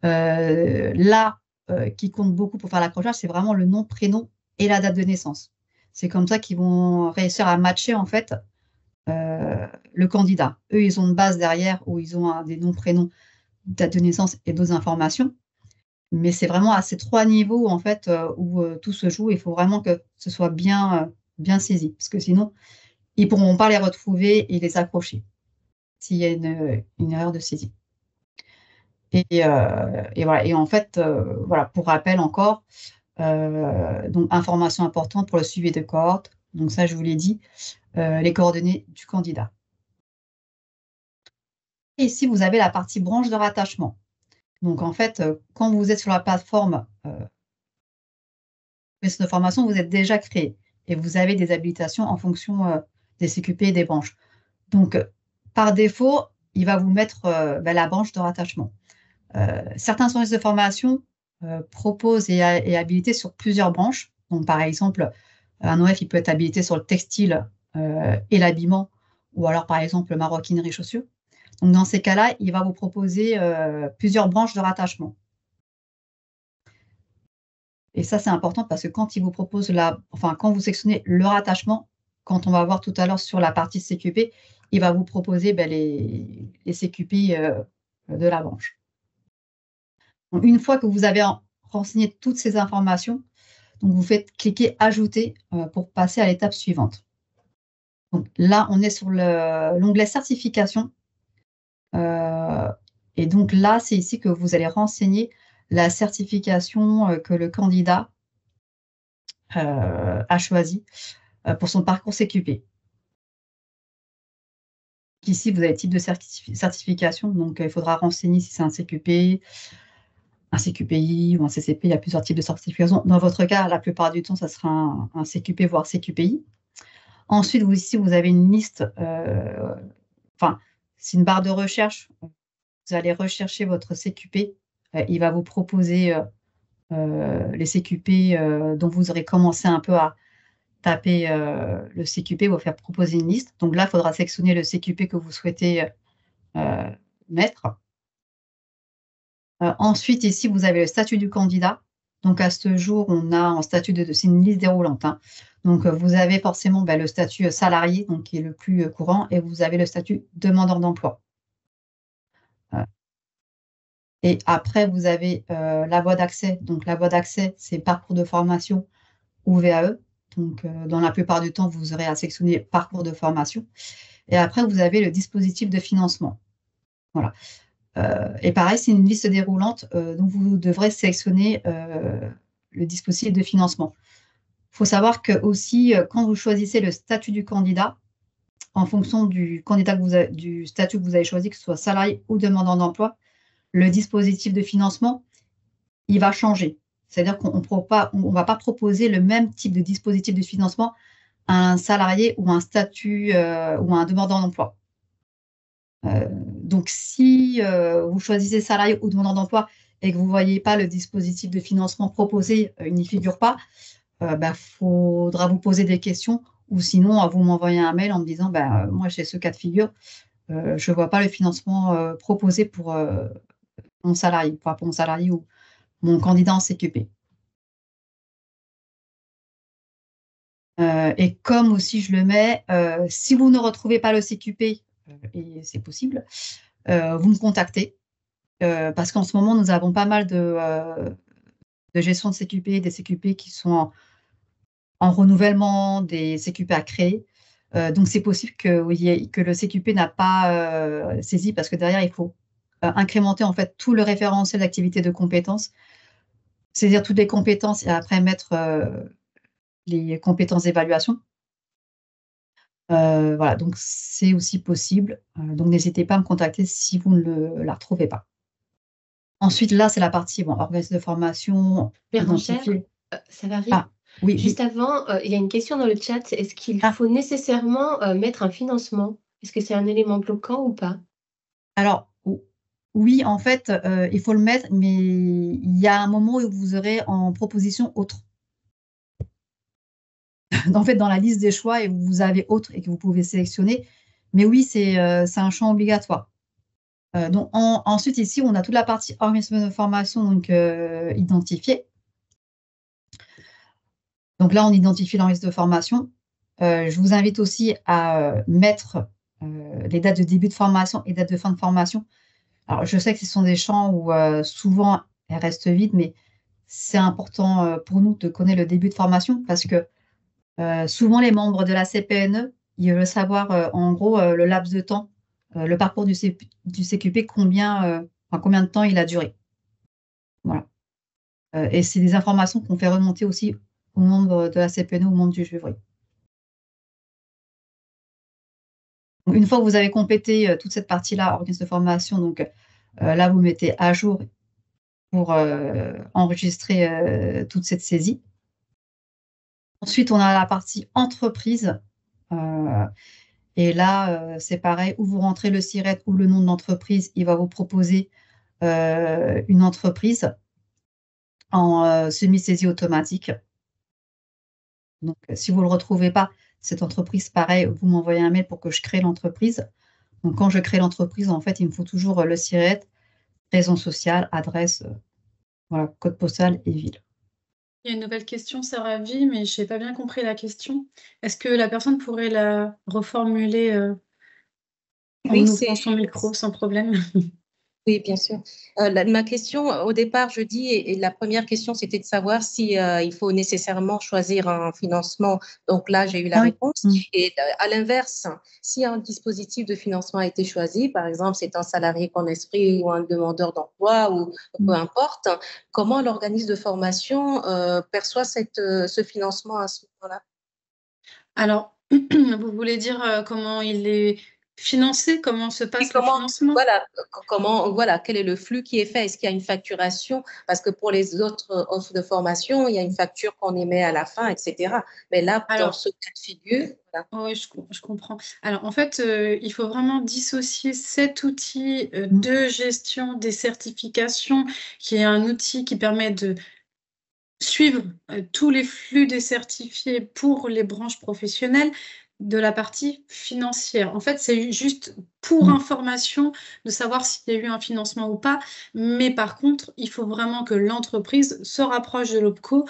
là, qui compte beaucoup pour faire l'accrochage, c'est vraiment le nom, prénom et la date de naissance. C'est comme ça qu'ils vont réussir à matcher, en fait, le candidat. Eux, ils ont une base derrière où ils ont des noms, prénoms, date de naissance et d'autres informations. Mais c'est vraiment à ces 3 niveaux, en fait, où tout se joue. Il faut vraiment que ce soit bien saisi, parce que sinon, ils ne pourront pas les retrouver et les accrocher s'il y a une erreur de saisie. Et voilà. Et en fait, voilà, pour rappel encore, donc information importante pour le suivi de cohorte. Donc ça, je vous l'ai dit, les coordonnées du candidat. Et ici, vous avez la partie branche de rattachement. Donc en fait, quand vous êtes sur la plateforme de formation, vous êtes déjà créé et vous avez des habilitations en fonction des CQP et des branches. Donc, par défaut, il va vous mettre la branche de rattachement. Certains services de formation proposent et est habilité sur plusieurs branches. Donc, par exemple, un OF, il peut être habilité sur le textile et l'habillement, ou alors, par exemple, maroquinerie, chaussures. Donc, dans ces cas-là, il va vous proposer plusieurs branches de rattachement. Et ça, c'est important parce que quand il vous propose quand vous sélectionnez le rattachement, quand on va voir tout à l'heure sur la partie CQP, il va vous proposer les CQP de la branche. Donc, une fois que vous avez renseigné toutes ces informations, donc vous faites cliquer Ajouter pour passer à l'étape suivante. Donc, là, on est sur l'onglet Certification. Et donc là, c'est ici que vous allez renseigner la certification que le candidat a choisi pour son parcours CQP. Ici, vous avez le type de certification, donc il faudra renseigner si c'est un CQP, un CQPI ou un CCP. Il y a plusieurs types de certification. Dans votre cas, la plupart du temps, ça sera un CQP, voire CQPI. Ensuite, ici, vous avez une liste, c'est une barre de recherche. Vous allez rechercher votre CQP. Il va vous proposer les CQP dont vous aurez commencé un peu à taper le CQP, vous faire proposer une liste. Donc là, il faudra sélectionner le CQP que vous souhaitez mettre. Ensuite, ici, vous avez le statut du candidat. Donc, à ce jour, on a en statut c'est une liste déroulante. Hein. Donc, vous avez forcément le statut salarié, donc, qui est le plus courant, et vous avez le statut demandeur d'emploi. Et après, vous avez la voie d'accès. Donc, la voie d'accès, c'est parcours de formation ou VAE. Donc, dans la plupart du temps, vous aurez à sélectionner parcours de formation. Et après, vous avez le dispositif de financement. Voilà. Et pareil, c'est une liste déroulante, donc vous devrez sélectionner le dispositif de financement. Il faut savoir que aussi, quand vous choisissez le statut du candidat, en fonction du du statut que vous avez choisi, que ce soit salarié ou demandeur d'emploi, le dispositif de financement, il va changer. C'est-à-dire qu'on ne va pas proposer le même type de dispositif de financement à un salarié ou un statut ou à un demandeur d'emploi. Donc, si vous choisissez salarié ou demandeur d'emploi et que vous ne voyez pas le dispositif de financement proposé, il n'y figure pas, faudra vous poser des questions ou sinon vous m'envoyez un mail en me disant moi j'ai ce cas de figure, je ne vois pas le financement proposé pour mon salarié, enfin, pour mon salarié ou mon candidat en CQP. Et comme aussi je le mets, si vous ne retrouvez pas le CQP, et c'est possible, vous me contactez parce qu'en ce moment, nous avons pas mal de gestion de CQP, des CQP qui sont en renouvellement, des CQP à créer. Donc, c'est possible que le CQP n'a pas saisi parce que derrière, il faut incrémenter en fait tout le référentiel d'activité de compétences, saisir toutes les compétences et après mettre les compétences d'évaluation. Voilà, donc c'est aussi possible. Donc n'hésitez pas à me contacter si vous ne la retrouvez pas. Ensuite, là, c'est la partie organisme de formation, Bérangère, identifier. Savary, Ah, oui, juste oui. avant, il y a une question dans le chat. Est-ce qu'il Ah. faut nécessairement mettre un financement? Est-ce que c'est un élément bloquant ou pas? Alors, oui, en fait, il faut le mettre, mais il y a un moment où vous aurez en proposition autre. En fait, dans la liste des choix, et vous avez autre et que vous pouvez sélectionner. Mais oui, c'est un champ obligatoire. Donc, ensuite, ici, on a toute la partie organisme de formation donc, identifiée. Donc là, on identifie l'organisme de formation. Je vous invite aussi à mettre les dates de début de formation et dates de fin de formation. Alors, je sais que ce sont des champs où souvent, elles restent vides, mais c'est important pour nous de connaître le début de formation parce que souvent, les membres de la CPNE, ils veulent savoir en gros le laps de temps, le parcours du CQP, combien de temps il a duré. Voilà. Et c'est des informations qu'on fait remonter aussi aux membres de la CPNE, aux membres du jury. Une fois que vous avez complété toute cette partie-là, organisme de formation, donc là, vous mettez à jour pour enregistrer toute cette saisie. Ensuite, on a la partie entreprise. Et là, c'est pareil, où vous rentrez le SIRET ou le nom de l'entreprise, il va vous proposer une entreprise en semi-saisie automatique. Donc, si vous ne le retrouvez pas, cette entreprise, pareil, vous m'envoyez un mail pour que je crée l'entreprise. Donc, quand je crée l'entreprise, en fait, il me faut toujours le SIRET, raison sociale, adresse, voilà, code postal et ville. Il y a une nouvelle question, Savary, mais je n'ai pas bien compris la question. Est-ce que la personne pourrait la reformuler en Oui, ouvrant son micro sans problème? Oui, bien sûr. Ma question, au départ, je dis, et la première question, c'était de savoir si il faut nécessairement choisir un financement. Donc là, j'ai eu la réponse. Et à l'inverse, si un dispositif de financement a été choisi, par exemple, c'est un salarié qu'on esprit ou un demandeur d'emploi ou peu importe, comment l'organisme de formation perçoit ce financement à ce moment-là? Alors, vous voulez dire comment il est financé, comment se passe le financement? Voilà, quel est le flux qui est fait? Est-ce qu'il y a une facturation? Parce que pour les autres offres de formation, il y a une facture qu'on émet à la fin, etc. Mais là, dans ce cas de figure, voilà. Oui, je comprends. Alors, en fait, il faut vraiment dissocier cet outil de gestion des certifications, qui est un outil qui permet de suivre tous les flux des certifiés pour les branches professionnelles, de la partie financière. En fait, c'est juste pour information de savoir s'il y a eu un financement ou pas. Mais par contre, il faut vraiment que l'entreprise se rapproche de l'OPCO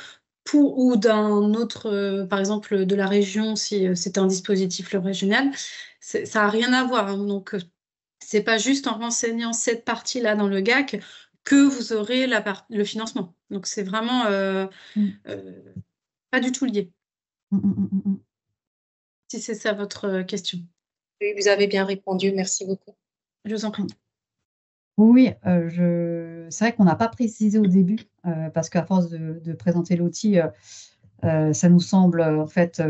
ou d'un autre, par exemple de la région, si c'est un dispositif régional. Ça n'a rien à voir, hein. Donc, c'est pas juste en renseignant cette partie-là dans le GAC que vous aurez le financement. Donc, c'est vraiment pas du tout lié. Si c'est ça votre question. Oui, vous avez bien répondu. Merci beaucoup. Je vous en prie. Oui, c'est vrai qu'on n'a pas précisé au début parce qu'à force de présenter l'outil, Ça nous semble en fait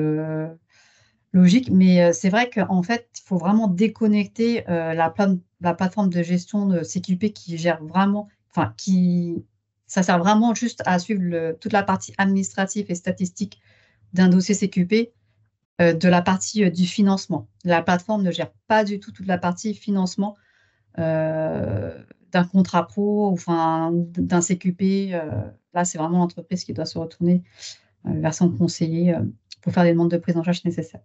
logique, mais c'est vrai qu'en fait, il faut vraiment déconnecter la plateforme de gestion de CQP qui gère vraiment, enfin, ça sert vraiment juste à suivre toute la partie administrative et statistique d'un dossier CQP de la partie du financement. La plateforme ne gère pas du tout toute la partie financement d'un contrat pro ou d'un CQP. Là, c'est vraiment l'entreprise qui doit se retourner vers son conseiller pour faire les demandes de prise en charge nécessaires.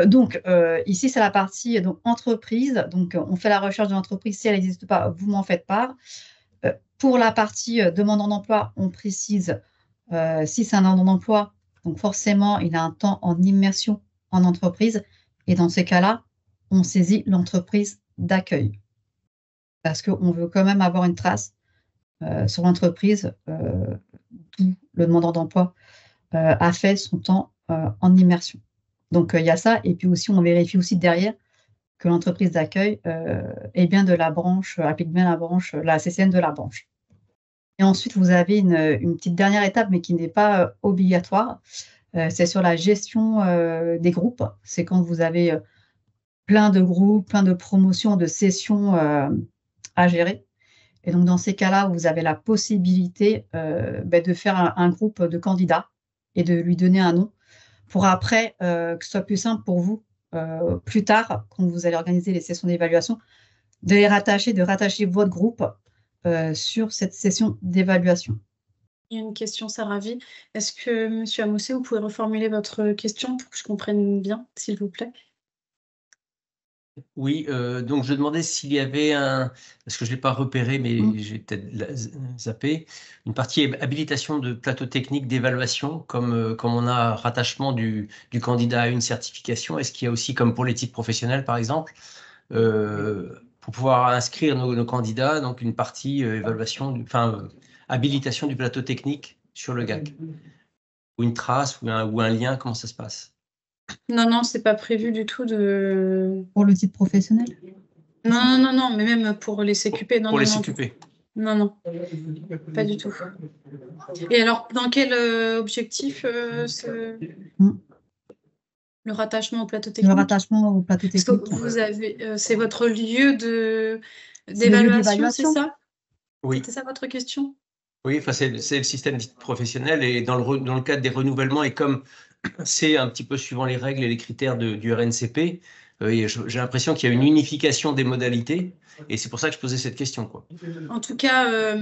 Donc, ici, c'est la partie donc, entreprise. Donc, on fait la recherche de l'entreprise. Si elle n'existe pas, vous m'en faites part. Pour la partie demandant d'emploi, on précise si c'est un demandant d'emploi, donc forcément, il a un temps en immersion en entreprise. Et dans ces cas-là, on saisit l'entreprise d'accueil. Parce qu'on veut quand même avoir une trace sur l'entreprise d'où le demandeur d'emploi a fait son temps en immersion. Donc, il y a ça. Et puis aussi, on vérifie aussi derrière que l'entreprise d'accueil est bien de la branche, applique bien la CCN de la branche. Et ensuite, vous avez une petite dernière étape, mais qui n'est pas obligatoire. C'est sur la gestion des groupes. C'est quand vous avez plein de groupes, plein de promotions, de sessions à gérer. Et donc, dans ces cas-là, vous avez la possibilité de faire un groupe de candidats et de lui donner un nom pour après que ce soit plus simple pour vous, plus tard, quand vous allez organiser les sessions d'évaluation, de rattacher votre groupe sur cette session d'évaluation. Il y a une question, Saravi. Est-ce que, Monsieur Amoussé, vous pouvez reformuler votre question pour que je comprenne bien, s'il vous plaît? Oui, donc je demandais s'il y avait parce que je ne l'ai pas repéré, mais j'ai peut-être zappé, une partie habilitation de plateau technique d'évaluation, comme on a rattachement du candidat à une certification. Est-ce qu'il y a aussi, comme pour les titres professionnels par exemple, pour pouvoir inscrire nos candidats, donc une partie habilitation du plateau technique sur le GAC, ou une trace, ou un lien, comment ça se passe? Non, c'est pas prévu du tout de... Pour le titre professionnel? Non, mais même pour les CQP. Pour les CQP. Non, pas du tout. Et alors, dans quel objectif le rattachement au plateau technique? Le rattachement au plateau technique. Parce que vous avez, c'est votre lieu d'évaluation, c'est ça? Oui. C'était ça votre question? Oui, enfin, c'est le système professionnel, et dans le cadre des renouvellements, et comme c'est un petit peu suivant les règles et les critères du RNCP, j'ai l'impression qu'il y a une unification des modalités, et c'est pour ça que je posais cette question, quoi. En tout cas,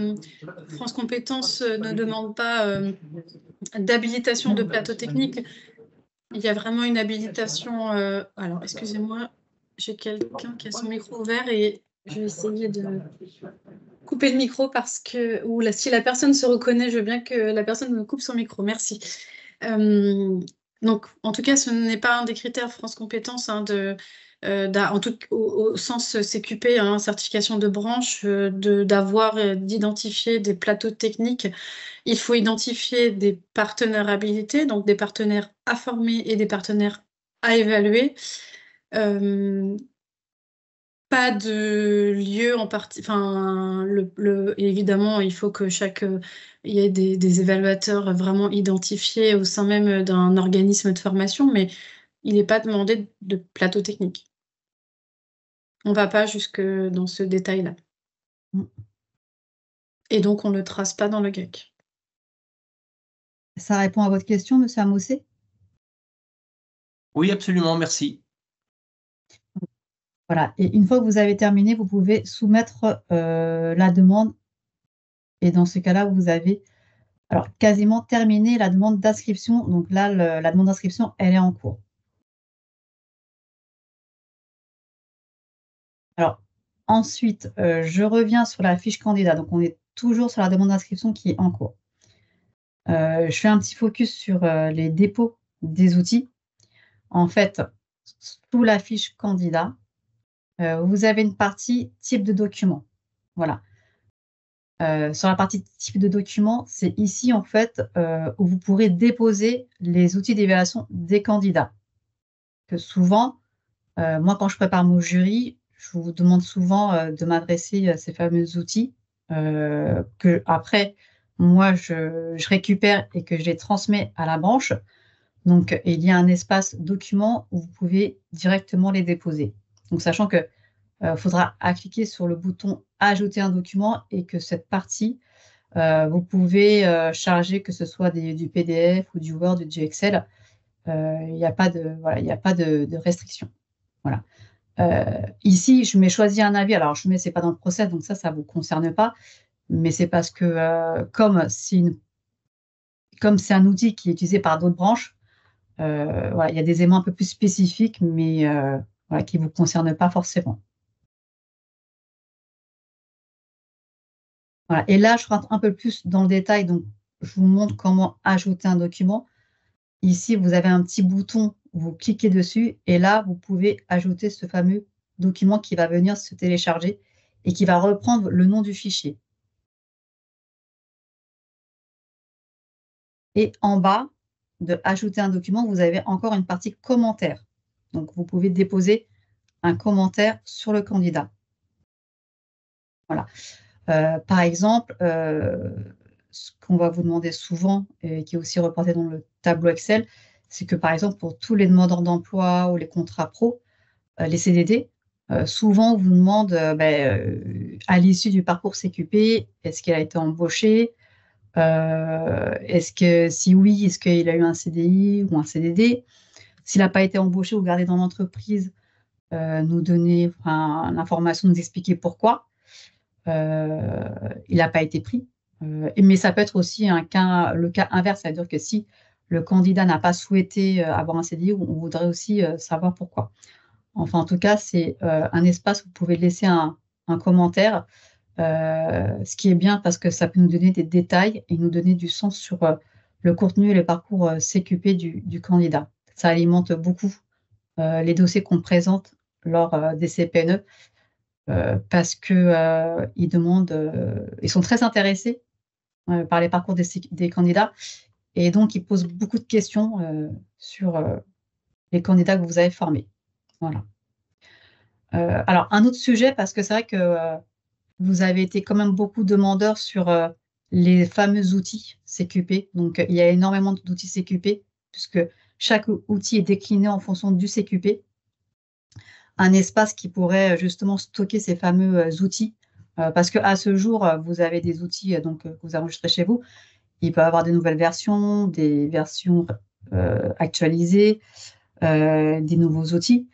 France Compétences ne demande pas d'habilitation de plateau technique. Il y a vraiment une habilitation. Alors, excusez-moi, j'ai quelqu'un qui a son micro ouvert et je vais essayer de couper le micro parce que, si la personne se reconnaît, je veux bien que la personne me coupe son micro. Merci. Donc, en tout cas, ce n'est pas un des critères France Compétences au sens CQP, certification de branche, d'identifier des plateaux techniques. Il faut identifier des partenaires habilités, donc des partenaires à former et des partenaires à évaluer. Pas de lieu en partie. Enfin, évidemment, il faut que il y ait des évaluateurs vraiment identifiés au sein même d'un organisme de formation, mais il n'est pas demandé de plateau technique. On ne va pas jusque dans ce détail-là. Et donc, on ne le trace pas dans le GAC. Ça répond à votre question, Monsieur Amoussé? Oui, absolument, merci. Voilà, et une fois que vous avez terminé, vous pouvez soumettre la demande. Et dans ce cas-là, vous avez quasiment terminé la demande d'inscription. Donc là, la demande d'inscription, elle est en cours. Alors, ensuite, je reviens sur la fiche candidat. Donc, on est toujours sur la demande d'inscription qui est en cours. Je fais un petit focus sur les dépôts des outils. En fait, sous la fiche candidat, vous avez une partie type de document. Voilà. Sur la partie type de document, c'est ici, en fait, où vous pourrez déposer les outils d'évaluation des candidats. Que souvent, moi, quand je prépare mon jury, je vous demande souvent de m'adresser ces fameux outils que après, moi, je récupère et que je les transmets à la branche. Donc, il y a un espace document où vous pouvez directement les déposer. Donc, sachant que faudra cliquer sur le bouton « Ajouter un document » et que cette partie, vous pouvez charger que ce soit du PDF ou du Word ou du Excel. Il n'y a pas de restriction. Voilà. Ici, je mets « Choisir un avis ». Alors, je mets « C'est pas dans le process », donc ça ne vous concerne pas. Mais c'est parce que comme c'est un outil qui est utilisé par d'autres branches, voilà, il y a des éléments un peu plus spécifiques, mais voilà, qui ne vous concernent pas forcément. Voilà. Et là, je rentre un peu plus dans le détail, donc je vous montre comment ajouter un document. Ici, vous avez un petit bouton, vous cliquez dessus, et là, vous pouvez ajouter ce fameux document qui va venir se télécharger et qui va reprendre le nom du fichier. Et en bas de « Ajouter un document », vous avez encore une partie « Commentaires ». Donc, vous pouvez déposer un commentaire sur le candidat. Voilà. Par exemple, ce qu'on va vous demander souvent, et qui est aussi reporté dans le tableau Excel, c'est que, par exemple, pour tous les demandeurs d'emploi ou les contrats pro, les CDD, souvent, on vous demande, à l'issue du parcours CQP, est-ce qu'il a été embauché? Si oui, est-ce qu'il a eu un CDI ou un CDD? S'il n'a pas été embauché ou gardé dans l'entreprise, nous donner l'information, nous expliquer pourquoi il n'a pas été pris. Mais ça peut être aussi le cas inverse, c'est-à-dire que si le candidat n'a pas souhaité avoir un CDI, on voudrait aussi savoir pourquoi. Enfin, en tout cas, c'est un espace où vous pouvez laisser un commentaire, ce qui est bien parce que ça peut nous donner des détails et nous donner du sens sur le contenu et le parcours CQP du candidat. Ça alimente beaucoup les dossiers qu'on présente lors des CPNE parce qu'ils ils sont très intéressés par les parcours des candidats et donc ils posent beaucoup de questions sur les candidats que vous avez formés. Voilà. Alors, un autre sujet, parce que c'est vrai que vous avez été quand même beaucoup demandeurs sur les fameux outils CQP. Donc, il y a énormément d'outils CQP, puisque chaque outil est décliné en fonction du CQP. Un espace qui pourrait justement stocker ces fameux outils, parce qu'à ce jour, vous avez des outils que vous enregistrez chez vous. Il peut y avoir des nouvelles versions, des versions actualisées, des nouveaux outils.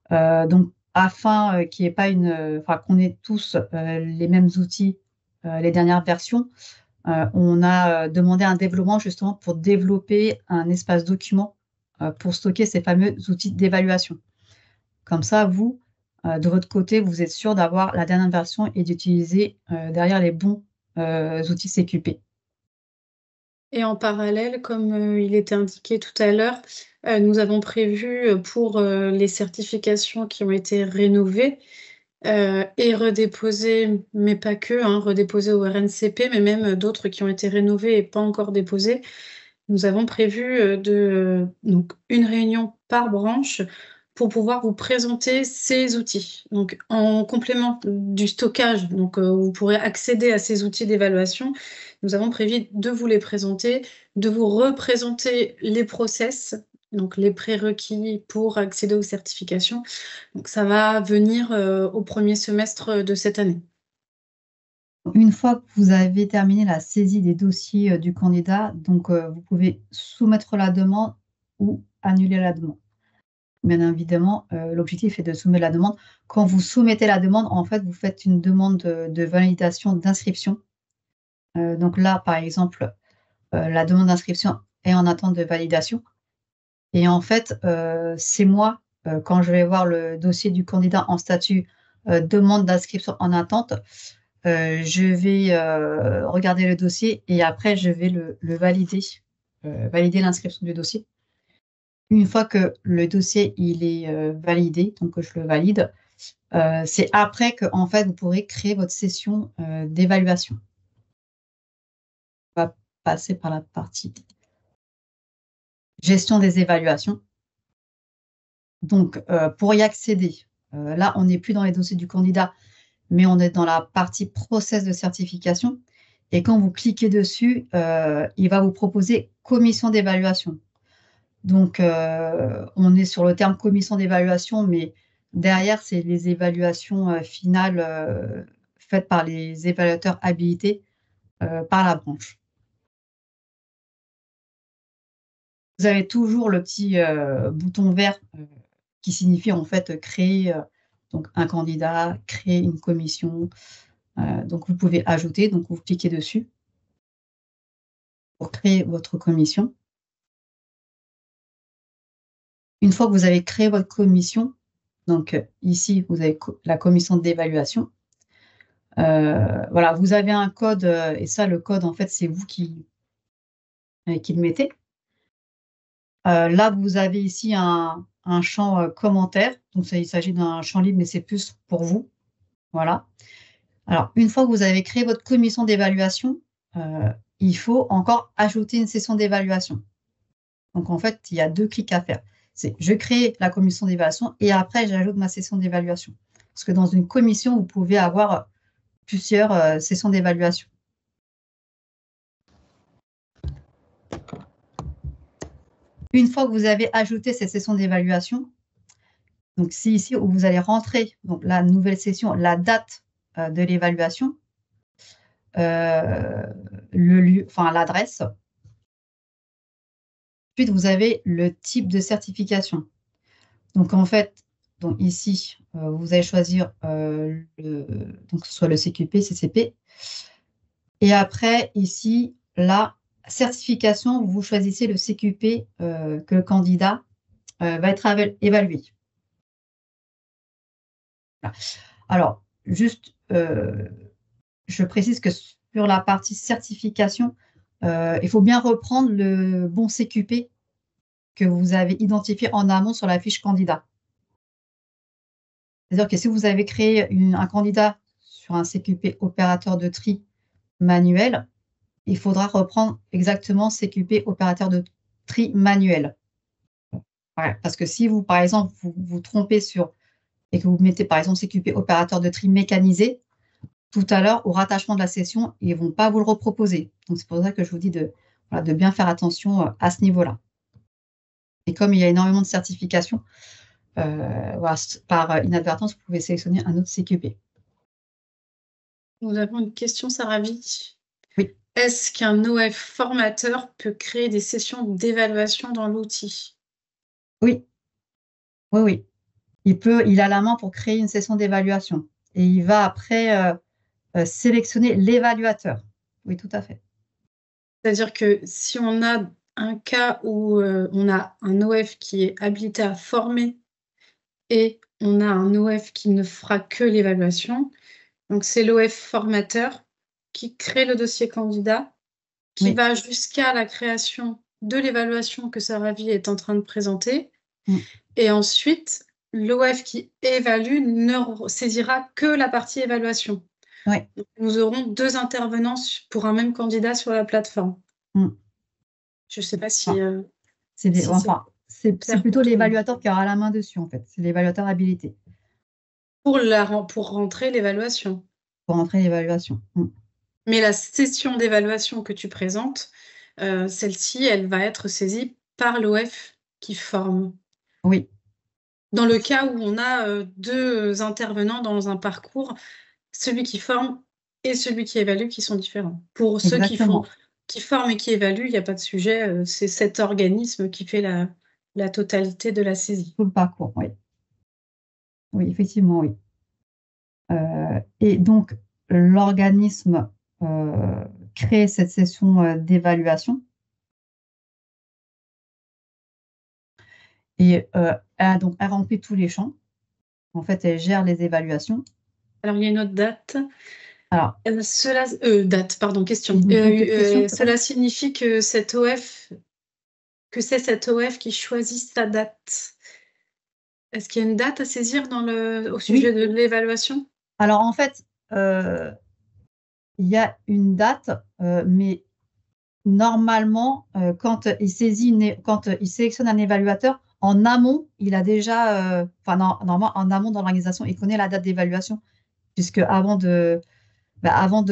Donc, afin qu'il n'y ait pas qu'on ait tous les mêmes outils, les dernières versions, on a demandé un développement justement pour développer un espace document pour stocker ces fameux outils d'évaluation. Comme ça, vous, de votre côté, vous êtes sûr d'avoir la dernière version et d'utiliser derrière les bons outils CQP. Et en parallèle, comme il était indiqué tout à l'heure, nous avons prévu pour les certifications qui ont été rénovées et redéposées, mais pas que, redéposées au RNCP, mais même d'autres qui ont été rénovées et pas encore déposées. Nous avons prévu donc une réunion par branche pour pouvoir vous présenter ces outils. Donc, en complément du stockage, donc vous pourrez accéder à ces outils d'évaluation. Nous avons prévu de vous les présenter, de vous représenter les process, donc les prérequis pour accéder aux certifications. Donc, ça va venir au premier semestre de cette année. Une fois que vous avez terminé la saisie des dossiers du candidat, donc vous pouvez soumettre la demande ou annuler la demande. Bien évidemment, l'objectif est de soumettre la demande. Quand vous soumettez la demande, en fait, vous faites une demande de validation d'inscription. Donc là, par exemple, la demande d'inscription est en attente de validation. Et en fait, c'est moi, quand je vais voir le dossier du candidat en statut demande d'inscription en attente, je vais regarder le dossier et après, je vais le valider, valider l'inscription du dossier. Une fois que le dossier il est validé, donc je le valide, c'est après que en fait, vous pourrez créer votre session d'évaluation. On va passer par la partie gestion des évaluations. Donc, pour y accéder, là, on n'est plus dans les dossiers du candidat, mais on est dans la partie process de certification. Et quand vous cliquez dessus, il va vous proposer commission d'évaluation. Donc, on est sur le terme commission d'évaluation, mais derrière, c'est les évaluations finales faites par les évaluateurs habilités par la branche. Vous avez toujours le petit bouton vert qui signifie en fait créer donc un candidat, créer une commission. Donc, vous pouvez ajouter, donc vous cliquez dessus pour créer votre commission. Une fois que vous avez créé votre commission, donc ici, vous avez la commission d'évaluation. Voilà, vous avez un code, et ça, le code, en fait, c'est vous qui le mettez. Là, vous avez ici un champ commentaire. Donc, il s'agit d'un champ libre, mais c'est plus pour vous. Voilà. Alors, une fois que vous avez créé votre commission d'évaluation, il faut encore ajouter une session d'évaluation. Donc, en fait, il y a 2 clics à faire. C'est je crée la commission d'évaluation et après, j'ajoute ma session d'évaluation. Parce que dans une commission, vous pouvez avoir plusieurs sessions d'évaluation. Une fois que vous avez ajouté cette session d'évaluation, donc c'est ici où vous allez rentrer donc la nouvelle session, la date de l'évaluation, le lieu, enfin l'adresse. Ensuite, vous avez le type de certification. Donc, en fait, donc ici, vous allez choisir donc soit le CQP, CCP. Et après, ici, la certification, vous choisissez le CQP que le candidat va être évalué. Voilà. Alors, juste, je précise que sur la partie certification, il faut bien reprendre le bon CQP que vous avez identifié en amont sur la fiche candidat. C'est-à-dire que si vous avez créé un candidat sur un CQP opérateur de tri manuel, il faudra reprendre exactement CQP opérateur de tri manuel. Ouais, parce que si vous, par exemple, vous trompez et que vous mettez, par exemple, CQP opérateur de tri mécanisé, tout à l'heure, au rattachement de la session, ils ne vont pas vous le reproposer. Donc, c'est pour ça que je vous dis de bien faire attention à ce niveau-là. Et comme il y a énormément de certifications, voilà, par inadvertance, vous pouvez sélectionner un autre CQP. Nous avons une question, Saravi. Oui. Est-ce qu'un OF formateur peut créer des sessions d'évaluation dans l'outil? Oui. Oui, oui. Il a la main pour créer une session d'évaluation. Et il va après sélectionner l'évaluateur. Oui, tout à fait. C'est-à-dire que si on a un cas où on a un OF qui est habilité à former et on a un OF qui ne fera que l'évaluation, donc c'est l'OF formateur qui crée le dossier candidat, qui va jusqu'à la création de l'évaluation que Saravi est en train de présenter. Et ensuite, l'OF qui évalue ne saisira que la partie évaluation. Ouais. Donc, nous aurons 2 intervenants pour un même candidat sur la plateforme. Je ne sais pas si... c'est plutôt l'évaluateur qui aura la main dessus, en fait. C'est l'évaluateur habilité. Pour rentrer l'évaluation. Pour rentrer l'évaluation. Mais la session d'évaluation que tu présentes, celle-ci, elle va être saisie par l'OF qui forme. Oui. Dans le cas où on a 2 intervenants dans un parcours, celui qui forme et celui qui évalue qui sont différents. Pour ceux qui forment et qui évaluent, il n'y a pas de sujet. C'est cet organisme qui fait la totalité de la saisie. Tout le parcours, oui. Oui, effectivement, oui. Et donc, l'organisme crée cette session d'évaluation. Et elle remplit tous les champs. En fait, elle gère les évaluations. Alors, il y a une autre date. Alors, question. Cela signifie que c'est cet OF qui choisit sa date. Est-ce qu'il y a une date à saisir au sujet de l'évaluation? Alors, en fait, il y a une date, mais normalement, quand il sélectionne un évaluateur, en amont, il a déjà, normalement, en amont dans l'organisation, il connaît la date d'évaluation puisque avant de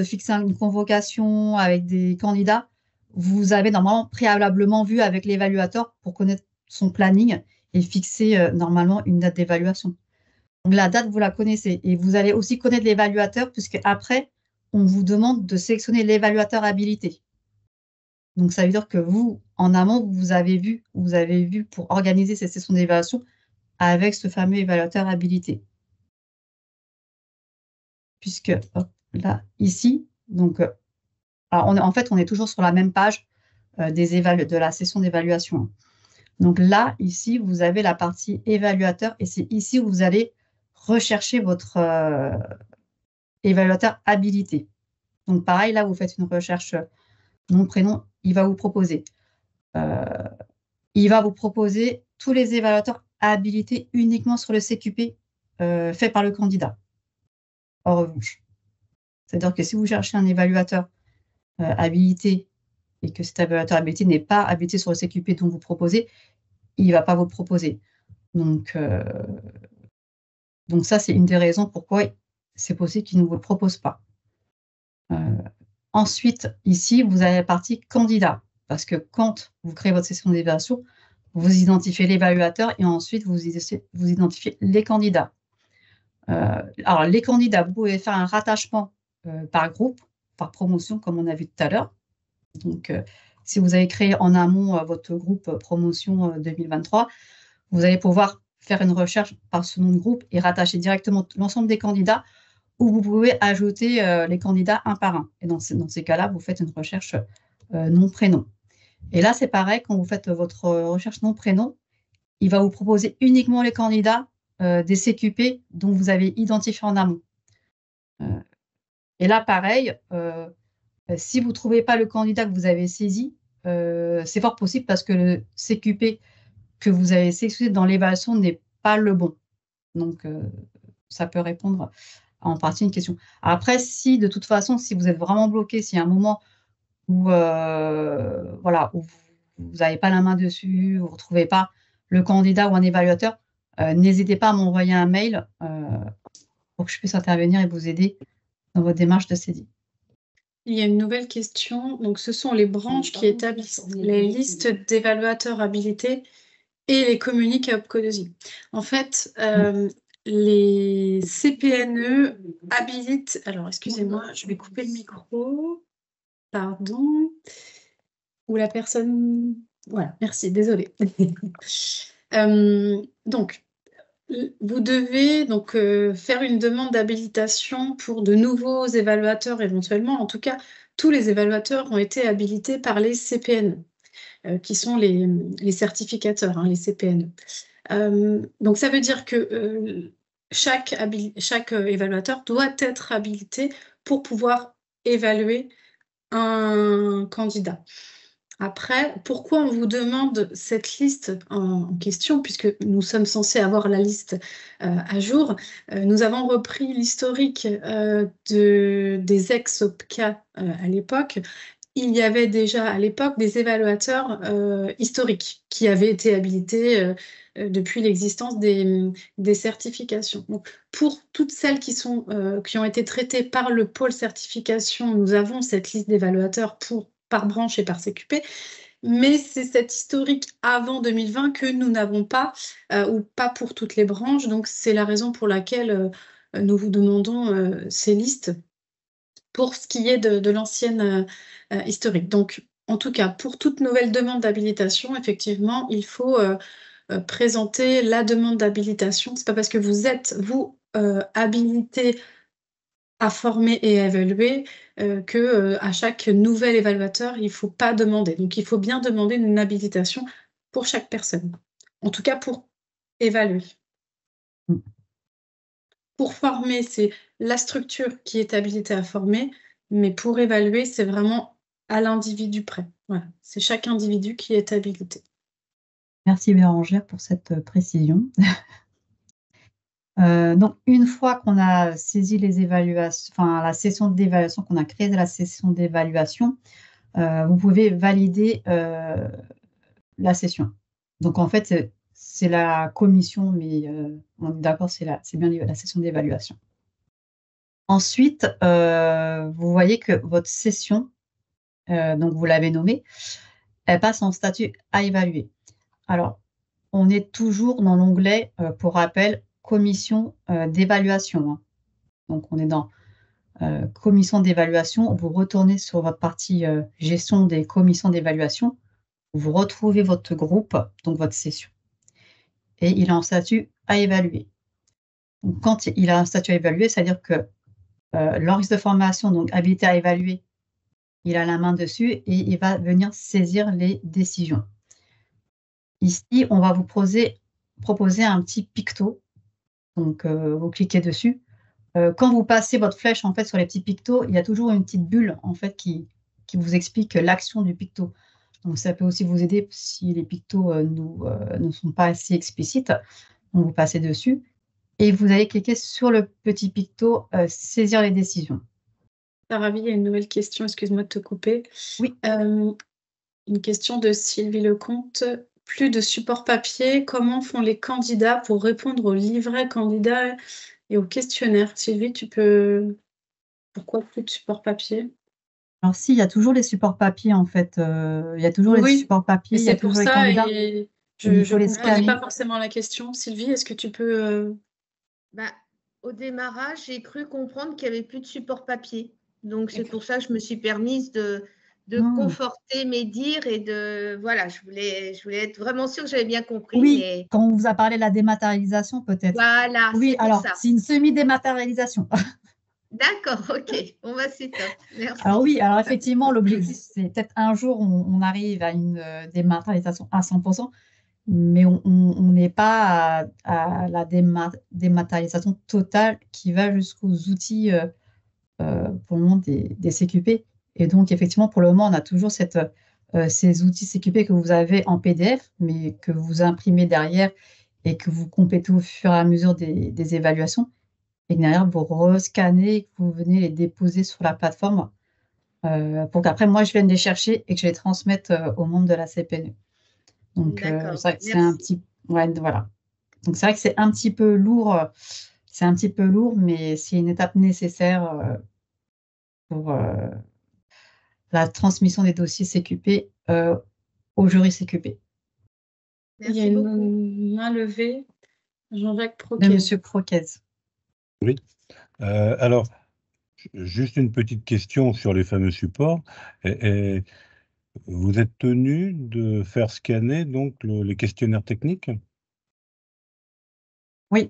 fixer une convocation avec des candidats, vous avez normalement préalablement vu avec l'évaluateur pour connaître son planning et fixer normalement une date d'évaluation. Donc la date, vous la connaissez et vous allez aussi connaître l'évaluateur puisque après, on vous demande de sélectionner l'évaluateur habilité. Donc ça veut dire que vous, en amont, vous avez vu pour organiser cette session d'évaluation avec ce fameux évaluateur habilité. Puisque hop, là, ici, donc, alors en fait, on est toujours sur la même page de la session d'évaluation. Donc là, ici, vous avez la partie évaluateur et c'est ici où vous allez rechercher votre évaluateur habilité. Donc pareil, là, vous faites une recherche nom, prénom, il va vous proposer. Tous les évaluateurs habilités uniquement sur le CQP fait par le candidat. En revanche, c'est-à-dire que si vous cherchez un évaluateur habilité et que cet évaluateur habilité n'est pas habilité sur le CQP dont vous proposez, il ne va pas vous proposer. Donc ça, c'est une des raisons pourquoi c'est possible qu'il ne vous le propose pas. Ensuite, ici, vous avez la partie candidat, parce que quand vous créez votre session d'évaluation, vous identifiez l'évaluateur et ensuite vous identifiez les candidats. Alors, les candidats, vous pouvez faire un rattachement par groupe, par promotion, comme on a vu tout à l'heure. Donc, si vous avez créé en amont votre groupe promotion 2023, vous allez pouvoir faire une recherche par ce nom de groupe et rattacher directement l'ensemble des candidats, ou vous pouvez ajouter les candidats un par un. Et dans ces cas-là, vous faites une recherche nom-prénom. Et là, c'est pareil, quand vous faites votre recherche nom-prénom, il va vous proposer uniquement les candidats des CQP dont vous avez identifié en amont. Et là, pareil, si vous ne trouvez pas le candidat que vous avez saisi, c'est fort possible parce que le CQP que vous avez sélectionné dans l'évaluation n'est pas le bon. Donc, ça peut répondre en partie à une question. Après, si de toute façon, si vous êtes vraiment bloqué, s'il y a un moment où, où vous n'avez pas la main dessus, vous ne retrouvez pas le candidat ou un évaluateur, n'hésitez pas à m'envoyer un mail pour que je puisse intervenir et vous aider dans votre démarche de saisie. Il y a une nouvelle question. Donc, ce sont les branches qui établissent les listes d'évaluateurs habilités et les communiquent à Opcodesie. En fait, les CPNE habilitent... Alors, excusez-moi, je vais couper le micro. Pardon. Ou la personne... Voilà, merci, désolée. Donc, vous devez faire une demande d'habilitation pour de nouveaux évaluateurs éventuellement. En tout cas, tous les évaluateurs ont été habilités par les CPNE, qui sont les certificateurs, hein, les CPNE. Donc, ça veut dire que chaque évaluateur doit être habilité pour pouvoir évaluer un candidat. Après, pourquoi on vous demande cette liste en question, puisque nous sommes censés avoir la liste à jour. Nous avons repris l'historique des ex-OPCA à l'époque. Il y avait déjà à l'époque des évaluateurs historiques qui avaient été habilités depuis l'existence des certifications. Donc, pour toutes celles qui ont été traitées par le pôle certification, nous avons cette liste d'évaluateurs par branche et par CQP, mais c'est cet historique avant 2020 que nous n'avons pas, ou pas pour toutes les branches. Donc, c'est la raison pour laquelle nous vous demandons ces listes pour ce qui est de l'ancienne historique. Donc, en tout cas, pour toute nouvelle demande d'habilitation, effectivement, il faut présenter la demande d'habilitation. Ce n'est pas parce que vous êtes, habilité à former et à évaluer qu'à chaque nouvel évaluateur, il ne faut pas demander. Donc, il faut bien demander une habilitation pour chaque personne. En tout cas, pour évaluer. Pour former, c'est la structure qui est habilitée à former, mais pour évaluer, c'est vraiment à l'individu près. Voilà. C'est chaque individu qui est habilité. Merci Bérangère pour cette précision. Donc, une fois qu'on a saisi les évaluations, enfin la session d'évaluation, qu'on a créé la session d'évaluation, vous pouvez valider la session. Donc, en fait, c'est la commission, mais on est d'accord, c'est bien la session d'évaluation. Ensuite, vous voyez que votre session, donc vous l'avez nommée, elle passe en statut à évaluer. Alors, on est toujours dans l'onglet, pour rappel, commission d'évaluation, hein. Donc, on est dans commission d'évaluation. Vous retournez sur votre partie gestion des commissions d'évaluation. Vous retrouvez votre groupe, donc votre session. Et il est en statut à évaluer. Donc, quand il a un statut à évaluer, c'est-à-dire que l'organisme de formation, donc habilité à évaluer, il a la main dessus et il va venir saisir les décisions. Ici, on va vous proposer un petit picto. Donc, vous cliquez dessus. Quand vous passez votre flèche en fait, sur les petits pictos, il y a toujours une petite bulle en fait, qui vous explique l'action du picto. Donc, ça peut aussi vous aider si les pictos ne sont pas assez explicites. Donc, vous passez dessus et vous allez cliquer sur le petit picto « Saisir les décisions ». Ravi, il y a une nouvelle question, excuse-moi de te couper. Oui. Une question de Sylvie Lecomte. Plus de support papier, comment font les candidats pour répondre aux livrets candidats et aux questionnaires? Sylvie, pourquoi plus de support papier? Alors si, il y a toujours les supports papier en fait. Il y a toujours les supports papier, il y a c'est pour toujours les ça candidats. et il je faut ne les comprenais scanner. pas forcément la question. Sylvie, est-ce que tu peux… Au démarrage, j'ai cru comprendre qu'il n'y avait plus de support papier. Donc, c'est pour ça que je me suis permise de conforter mes dires et de… Voilà, je voulais être vraiment sûre que j'avais bien compris. Oui, mais… quand on vous a parlé de la dématérialisation peut-être. Voilà, oui, c'est alors ça. c'est une semi-dématérialisation. D'accord, ok. Bon, bah, c'est top. Merci. Alors oui, alors effectivement, l'objectif, c'est peut-être un jour, on arrive à une dématérialisation à 100%, mais on n'est pas à la dématérialisation totale qui va jusqu'aux outils, pour le moment, des CQP. Et donc, effectivement, pour le moment, on a toujours ces outils CQP que vous avez en PDF, mais que vous imprimez derrière et que vous complétez au fur et à mesure des évaluations. Et derrière, vous rescannez et que vous venez les déposer sur la plateforme pour qu'après, moi, je vienne les chercher et que je les transmette aux membres de la CPNE. Donc, c'est vrai que c'est un petit… Ouais, voilà. Donc, c'est vrai que c'est un petit peu lourd. C'est un petit peu lourd, mais c'est une étape nécessaire pour la transmission des dossiers CQP au jury CQP. Il y a une main levée. Jean-Jacques Proquez. De Monsieur Proquez. Oui. Alors, juste une petite question sur les fameux supports. Vous êtes tenu de faire scanner donc les questionnaires techniques? Oui.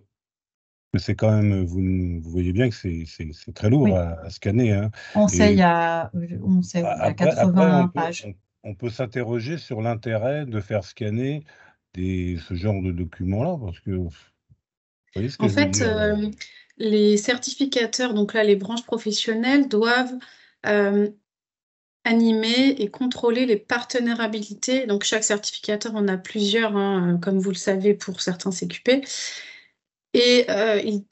C'est quand même, vous voyez bien que c'est très lourd à scanner. Hein. On sait, il y a 80 pages. On peut s'interroger sur l'intérêt de faire scanner ce genre de documents-là, parce que vous voyez ce que je veux dire. Les certificateurs, donc là, les branches professionnelles, doivent animer et contrôler les partenaires habilités. Donc, chaque certificateur en a plusieurs, hein, comme vous le savez, pour certains CQP. Et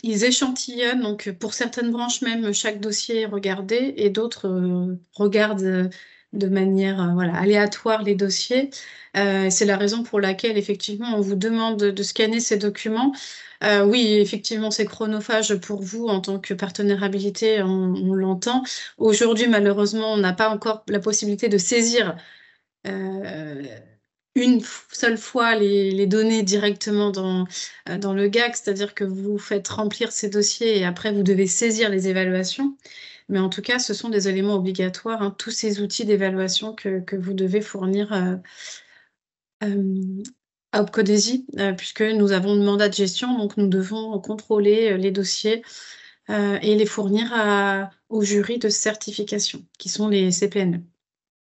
ils échantillonnent, donc pour certaines branches même, chaque dossier est regardé et d'autres regardent de manière aléatoire les dossiers. C'est la raison pour laquelle, effectivement, on vous demande de scanner ces documents. Oui, effectivement, c'est chronophage pour vous en tant que partenaire habilité, on l'entend. Aujourd'hui, malheureusement, on n'a pas encore la possibilité de saisir une seule fois les données directement dans le GAC, c'est-à-dire que vous faites remplir ces dossiers et après vous devez saisir les évaluations. Mais en tout cas, ce sont des éléments obligatoires, hein, tous ces outils d'évaluation que vous devez fournir à Opcodesi, puisque nous avons le mandat de gestion, donc nous devons contrôler les dossiers et les fournir au jury de certification, qui sont les CPNE.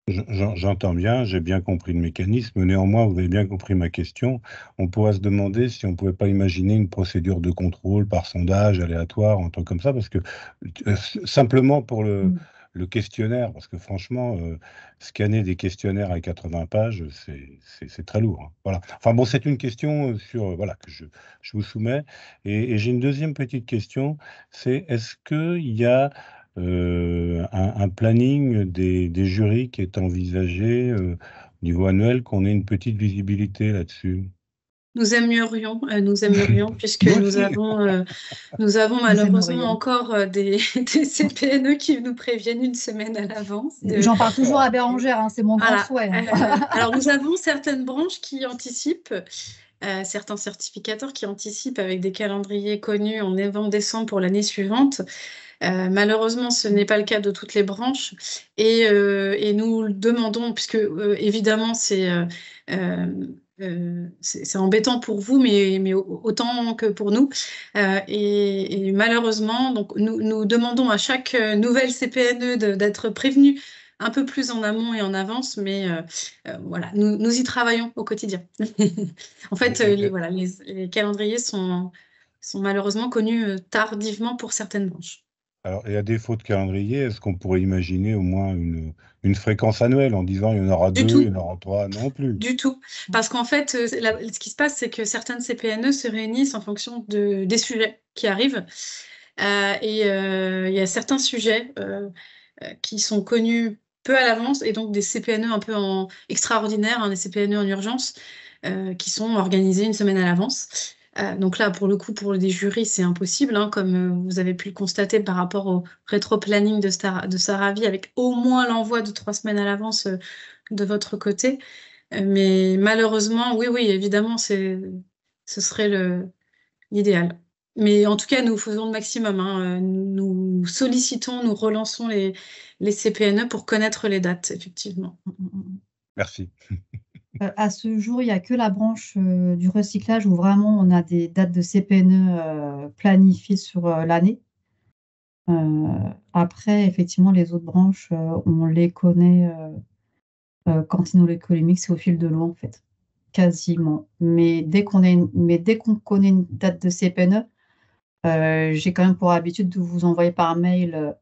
J'entends bien, j'ai bien compris le mécanisme. Néanmoins, vous avez bien compris ma question. On pourrait se demander si on ne pouvait pas imaginer une procédure de contrôle par sondage aléatoire, un truc comme ça, parce que simplement pour le questionnaire, parce que franchement, scanner des questionnaires à 80 pages, c'est très lourd. Hein. Voilà. Enfin bon, c'est une question que je vous soumets. Et j'ai une deuxième petite question, c'est est-ce qu'il y a un planning des jurys qui est envisagé au niveau annuel, qu'on ait une petite visibilité là-dessus? Nous aimerions, puisque nous avons malheureusement encore des CPNE qui nous préviennent une semaine à l'avance. J'en parle toujours à Bérangère, hein, c'est mon grand Voilà. souhait. Alors, nous avons certaines branches qui anticipent, certains certificateurs qui anticipent avec des calendriers connus en novembre-décembre pour l'année suivante. Malheureusement, ce n'est pas le cas de toutes les branches et nous le demandons, puisque évidemment, c'est embêtant pour vous, mais autant que pour nous. Et malheureusement, donc, nous demandons à chaque nouvelle CPNE d'être prévenue un peu plus en amont et en avance, mais voilà, nous y travaillons au quotidien. En fait, les calendriers sont malheureusement connus tardivement pour certaines branches. Alors, et à défaut de calendrier, est-ce qu'on pourrait imaginer au moins une fréquence annuelle en disant il y en aura deux, il y en aura trois? Non plus. Du tout. Parce qu'en fait, ce qui se passe, c'est que certaines CPNE se réunissent en fonction des sujets qui arrivent. Et il y a certains sujets qui sont connus peu à l'avance, et donc des CPNE un peu extraordinaires, hein, des CPNE en urgence, qui sont organisés une semaine à l'avance. Donc là, pour le coup, pour des jurys, c'est impossible, hein, comme vous avez pu le constater par rapport au rétro-planning de Saravi, avec au moins l'envoi de 3 semaines à l'avance de votre côté. Mais malheureusement, oui, évidemment, ce serait l'idéal. Mais en tout cas, nous faisons le maximum, hein. Nous sollicitons, nous relançons les CPNE pour connaître les dates, effectivement. Merci. À ce jour, il n'y a que la branche du recyclage où vraiment on a des dates de CPNE planifiées sur l'année. Après, effectivement, les autres branches, on les connaît Cantino l'économique, c'est au fil de l'eau, en fait. Quasiment. Mais dès qu'on connaît une date de CPNE, j'ai quand même pour habitude de vous envoyer par mail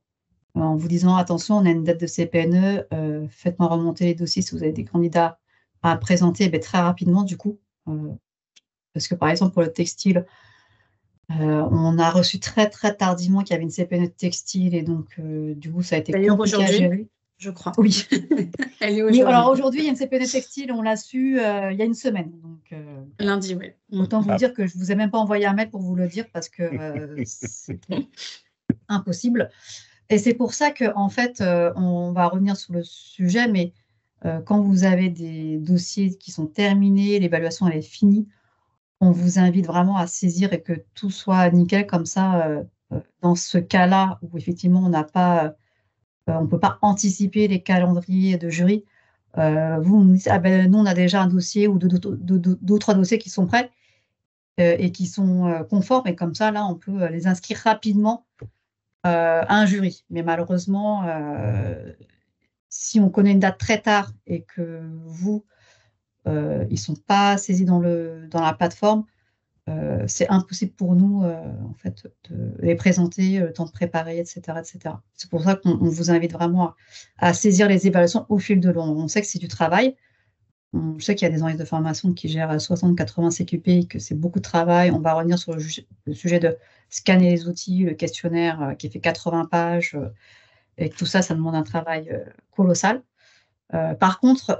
en vous disant attention, on a une date de CPNE, faites-moi remonter les dossiers si vous avez des candidats à présenter très rapidement, du coup. Parce que par exemple, pour le textile, on a reçu très très tardivement qu'il y avait une CPNE de textile et donc du coup, ça a été compliqué à gérer. Je crois. Oui. Elle est aujourd'hui. Alors aujourd'hui, il y a une CPNE textile, on l'a su il y a une semaine. Donc, lundi, oui. Autant vous dire que je ne vous ai même pas envoyé un mail pour vous le dire parce que c'était impossible. Et c'est pour ça qu'en fait, on va revenir sur le sujet, mais quand vous avez des dossiers qui sont terminés, l'évaluation elle est finie, on vous invite vraiment à saisir et que tout soit nickel comme ça. Dans ce cas-là où effectivement on n'a pas, on ne peut pas anticiper les calendriers de jury, vous nous dites nous on a déjà un dossier ou deux, trois dossiers qui sont prêts et qui sont conformes, et comme ça là on peut les inscrire rapidement à un jury. Mais malheureusement, si on connaît une date très tard et que ils ne sont pas saisis dans la plateforme, c'est impossible pour nous en fait, de les présenter, le temps de préparer, etc. etc. C'est pour ça qu'on vous invite vraiment à saisir les évaluations au fil de l'eau. On sait que c'est du travail. On sait qu'il y a des organismes de formation qui gèrent 60-80 CQP et que c'est beaucoup de travail. On va revenir sur le sujet de scanner les outils, le questionnaire qui fait 80 pages, et que tout ça, ça demande un travail colossal. Par contre,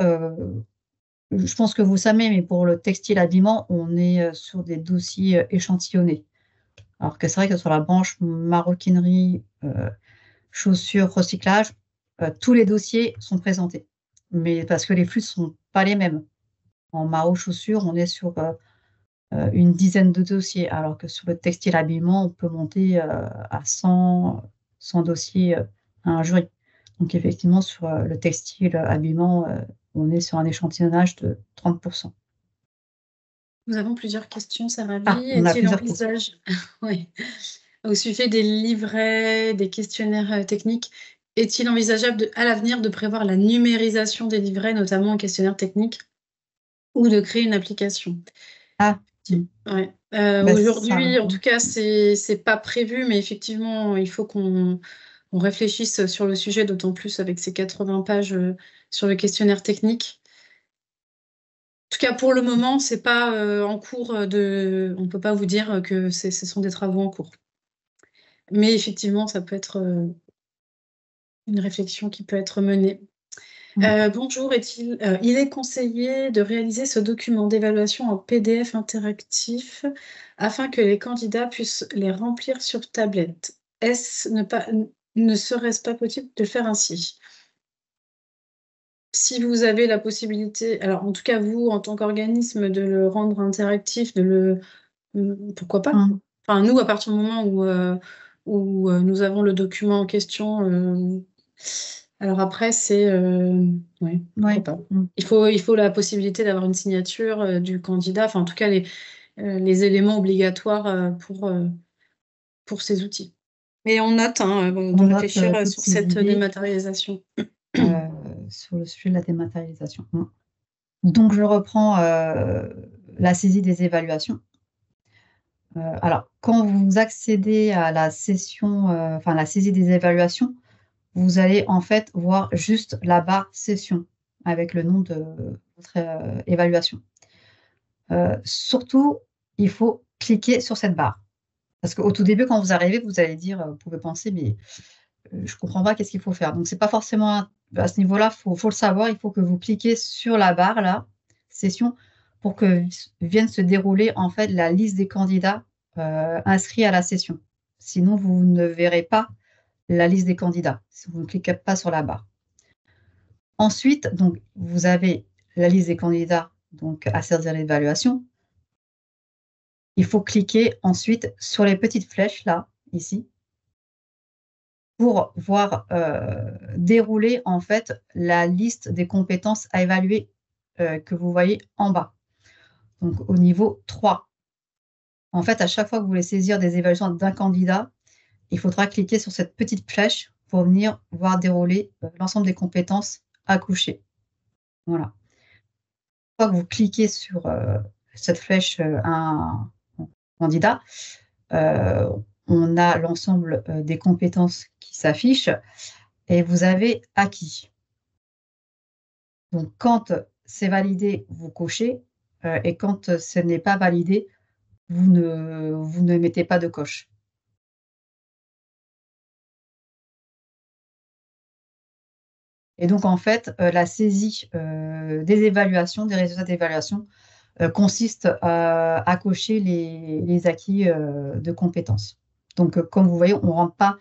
je pense que vous savez, mais pour le textile habillement, on est sur des dossiers échantillonnés. Alors que c'est vrai que sur la branche maroquinerie, chaussures, recyclage, tous les dossiers sont présentés. Mais parce que les flux ne sont pas les mêmes. En maro chaussures, on est sur une dizaine de dossiers, alors que sur le textile habillement, on peut monter à 100 dossiers à un jury. Donc effectivement, sur le textile habillement, on est sur un échantillonnage de 30%. Nous avons plusieurs questions, Saravi. Est-il envisage... oui. Au sujet des livrets, des questionnaires techniques, est-il envisageable à l'avenir de prévoir la numérisation des livrets, notamment en questionnaire technique, ou de créer une application? Ouais. Aujourd'hui, en tout cas, c'est pas prévu, mais effectivement, il faut qu'on réfléchisse sur le sujet, d'autant plus avec ces 80 pages sur le questionnaire technique. En tout cas, pour le moment, c'est pas en cours on ne peut pas vous dire que ce sont des travaux en cours. Mais effectivement, ça peut être une réflexion qui peut être menée. Bonjour, il est conseillé de réaliser ce document d'évaluation en PDF interactif afin que les candidats puissent les remplir sur tablette. Ne serait-ce pas possible de le faire ainsi? Si vous avez la possibilité, alors en tout cas vous, en tant qu'organisme, de le rendre interactif, pourquoi pas? Enfin, nous, à partir du moment où nous avons le document en question, alors après, ouais, pourquoi pas. Il faut la possibilité d'avoir une signature du candidat, enfin en tout cas les éléments obligatoires pour ces outils. Mais on note de réfléchir sur cette dématérialisation. Sur le sujet de la dématérialisation. Donc, je reprends la saisie des évaluations. Alors, quand vous accédez à la session, enfin la saisie des évaluations, vous allez en fait voir juste la barre session avec le nom de votre évaluation. Surtout, il faut cliquer sur cette barre. Parce qu'au tout début, quand vous arrivez, vous allez dire, vous pouvez penser, mais je ne comprends pas, qu'est-ce qu'il faut faire? Donc, ce n'est pas forcément à ce niveau-là, faut le savoir, il faut que vous cliquez sur la barre, là, session, pour que vienne se dérouler en fait la liste des candidats inscrits à la session. Sinon, vous ne verrez pas la liste des candidats si vous ne cliquez pas sur la barre. Ensuite, donc, vous avez la liste des candidats donc, à saisir l'évaluation. Il faut cliquer ensuite sur les petites flèches, là, ici, pour voir dérouler en fait la liste des compétences à évaluer que vous voyez en bas. Donc, au niveau 3. En fait, à chaque fois que vous voulez saisir des évaluations d'un candidat, il faudra cliquer sur cette petite flèche pour venir voir dérouler l'ensemble des compétences à cocher. Voilà. Une fois que vous cliquez sur cette flèche un candidat, on a l'ensemble des compétences qui s'affichent et vous avez acquis. Donc, quand c'est validé, vous cochez et quand ce n'est pas validé, vous ne mettez pas de coche. Et donc, en fait, la saisie des évaluations, des résultats d'évaluation, consiste à cocher les acquis de compétences. Donc, comme vous voyez, on ne rentre pas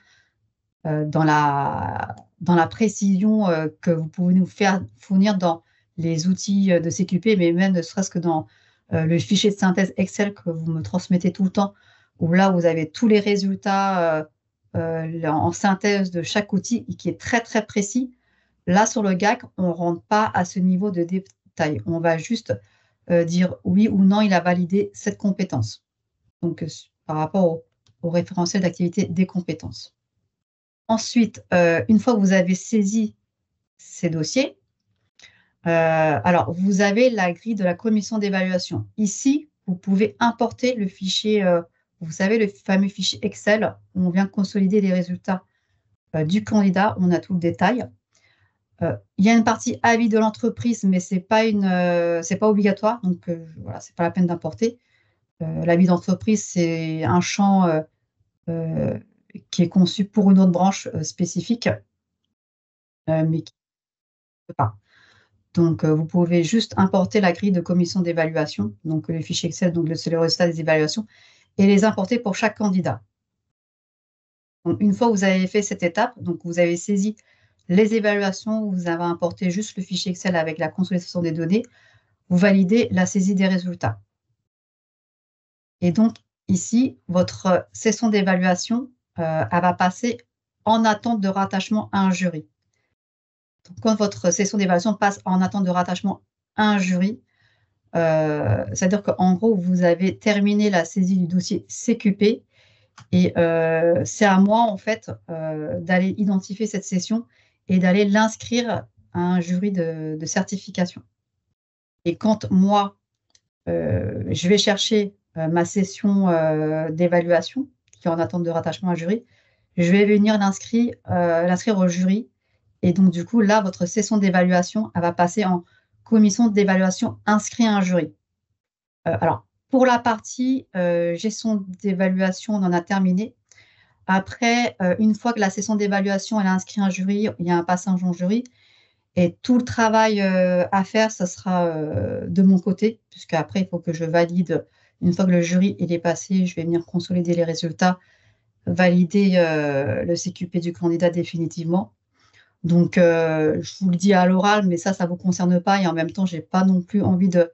dans la précision que vous pouvez nous faire fournir dans les outils de CQP, mais même ne serait-ce que dans le fichier de synthèse Excel que vous me transmettez tout le temps, où là, vous avez tous les résultats en synthèse de chaque outil et qui est très, très précis. Là, sur le GAC, on ne rentre pas à ce niveau de détail. On va juste dire oui ou non, il a validé cette compétence. Donc, par rapport au référentiel d'activité des compétences. Ensuite, une fois que vous avez saisi ces dossiers, alors vous avez la grille de la commission d'évaluation. Ici, vous pouvez importer le fichier, vous savez, le fameux fichier Excel où on vient consolider les résultats du candidat. On a tout le détail. Il y a une partie avis de l'entreprise, mais ce n'est pas obligatoire, donc voilà, ce n'est pas la peine d'importer. L'avis d'entreprise, c'est un champ qui est conçu pour une autre branche spécifique, mais qui ne peut pas. Donc, vous pouvez juste importer la grille de commission d'évaluation, donc le fichier Excel, donc c'est le résultat des évaluations, et les importer pour chaque candidat. Donc, une fois que vous avez fait cette étape, donc vous avez saisi les évaluations, vous avez importé juste le fichier Excel avec la consolidation des données, vous validez la saisie des résultats. Et donc, ici, votre session d'évaluation, elle va passer en attente de rattachement à un jury. Donc, quand votre session d'évaluation passe en attente de rattachement à un jury, c'est-à-dire qu'en gros, vous avez terminé la saisie du dossier CQP et c'est à moi, en fait, d'aller identifier cette session et d'aller l'inscrire à un jury de certification. Et quand moi, je vais chercher ma session d'évaluation qui est en attente de rattachement à un jury, je vais venir l'inscrire au jury. Et donc, du coup, là, votre session d'évaluation, elle va passer en commission d'évaluation inscrite à un jury. Alors, pour la partie gestion d'évaluation, on en a terminé. Après, une fois que la session d'évaluation est inscrite à un jury, il y a un passage en jury. Et tout le travail à faire, ça sera de mon côté, puisqu'après, il faut que je valide. Une fois que le jury il est passé, je vais venir consolider les résultats, valider le CQP du candidat définitivement. Donc, je vous le dis à l'oral, mais ça ne vous concerne pas. Et en même temps, je n'ai pas non plus envie de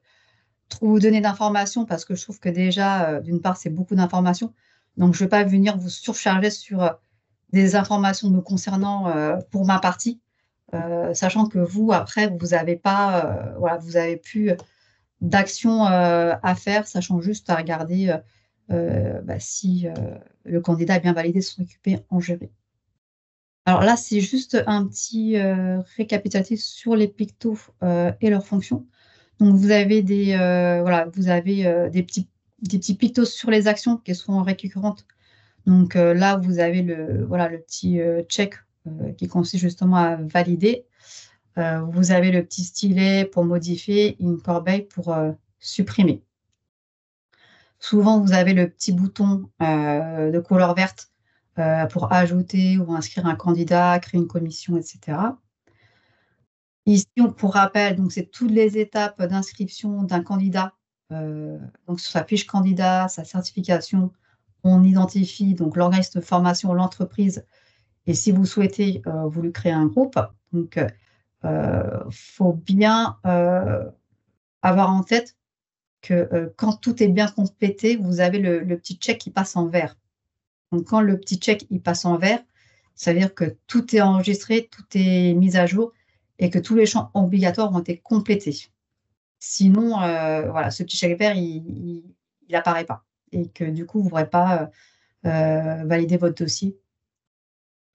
trop vous donner d'informations parce que je trouve que déjà, d'une part, c'est beaucoup d'informations. Donc, je ne vais pas venir vous surcharger sur des informations me concernant pour ma partie, sachant que vous, après, vous n'avez pas, voilà, vous avez plus d'action à faire, sachant juste à regarder si le candidat a bien validé son CQP en jury. Alors là, c'est juste un petit récapitulatif sur les pictos et leurs fonctions. Donc, vous avez des, des petits pictos sur les actions qui sont récurrentes. Donc là, vous avez le petit check qui consiste justement à valider. Vous avez le petit stylet pour modifier, une corbeille pour supprimer. Souvent, vous avez le petit bouton de couleur verte pour ajouter ou inscrire un candidat, créer une commission, etc. Ici, pour rappel, donc c'est toutes les étapes d'inscription d'un candidat. Donc sur sa fiche candidat, sa certification, on identifie donc l'organisme de formation, l'entreprise, et si vous souhaitez, vous lui créez un groupe. Donc, faut bien avoir en tête que quand tout est bien complété, vous avez le petit check qui passe en vert. Donc, quand le petit check il passe en vert, ça veut dire que tout est enregistré, tout est mis à jour et que tous les champs obligatoires ont été complétés. Sinon, voilà, ce petit chèque vert, il n'apparaît pas et que du coup, vous ne pourrez pas valider votre dossier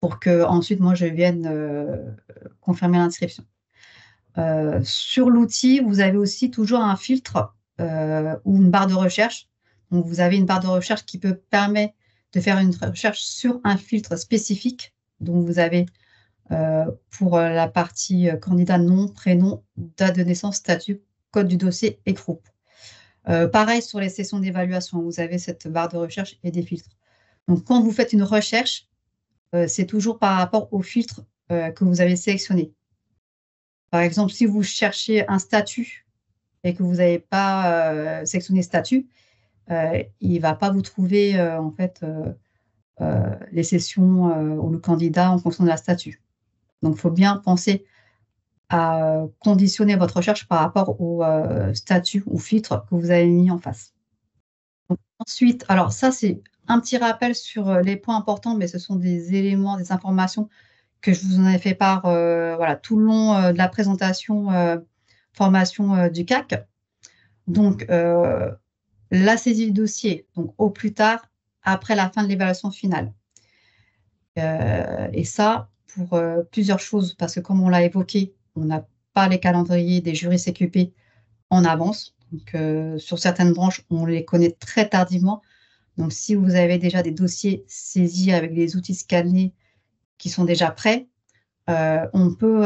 pour que ensuite moi, je vienne confirmer l'inscription. Sur l'outil, vous avez aussi toujours un filtre ou une barre de recherche. Donc, vous avez une barre de recherche qui peut permettre de faire une recherche sur un filtre spécifique. Donc, vous avez pour la partie candidat, nom, prénom, date de naissance, statut, code du dossier et groupe. Pareil sur les sessions d'évaluation, vous avez cette barre de recherche et des filtres. Donc, quand vous faites une recherche, c'est toujours par rapport au filtre que vous avez sélectionné. Par exemple, si vous cherchez un statut et que vous n'avez pas sélectionné statut, il ne va pas vous trouver en fait les sessions ou le candidat en fonction de la statut. Donc, il faut bien penser à conditionner votre recherche par rapport au statut ou filtre que vous avez mis en face. Donc, ensuite, alors ça, c'est un petit rappel sur les points importants, mais ce sont des éléments, des informations que je vous en ai fait part tout le long de la présentation formation du CAC. Donc, la saisie du dossier, donc au plus tard, après la fin de l'évaluation finale. Et ça, pour plusieurs choses, parce que comme on l'a évoqué, on n'a pas les calendriers des jurys CQP en avance. Donc, sur certaines branches, on les connaît très tardivement. Donc, si vous avez déjà des dossiers saisis avec des outils scannés qui sont déjà prêts, on peut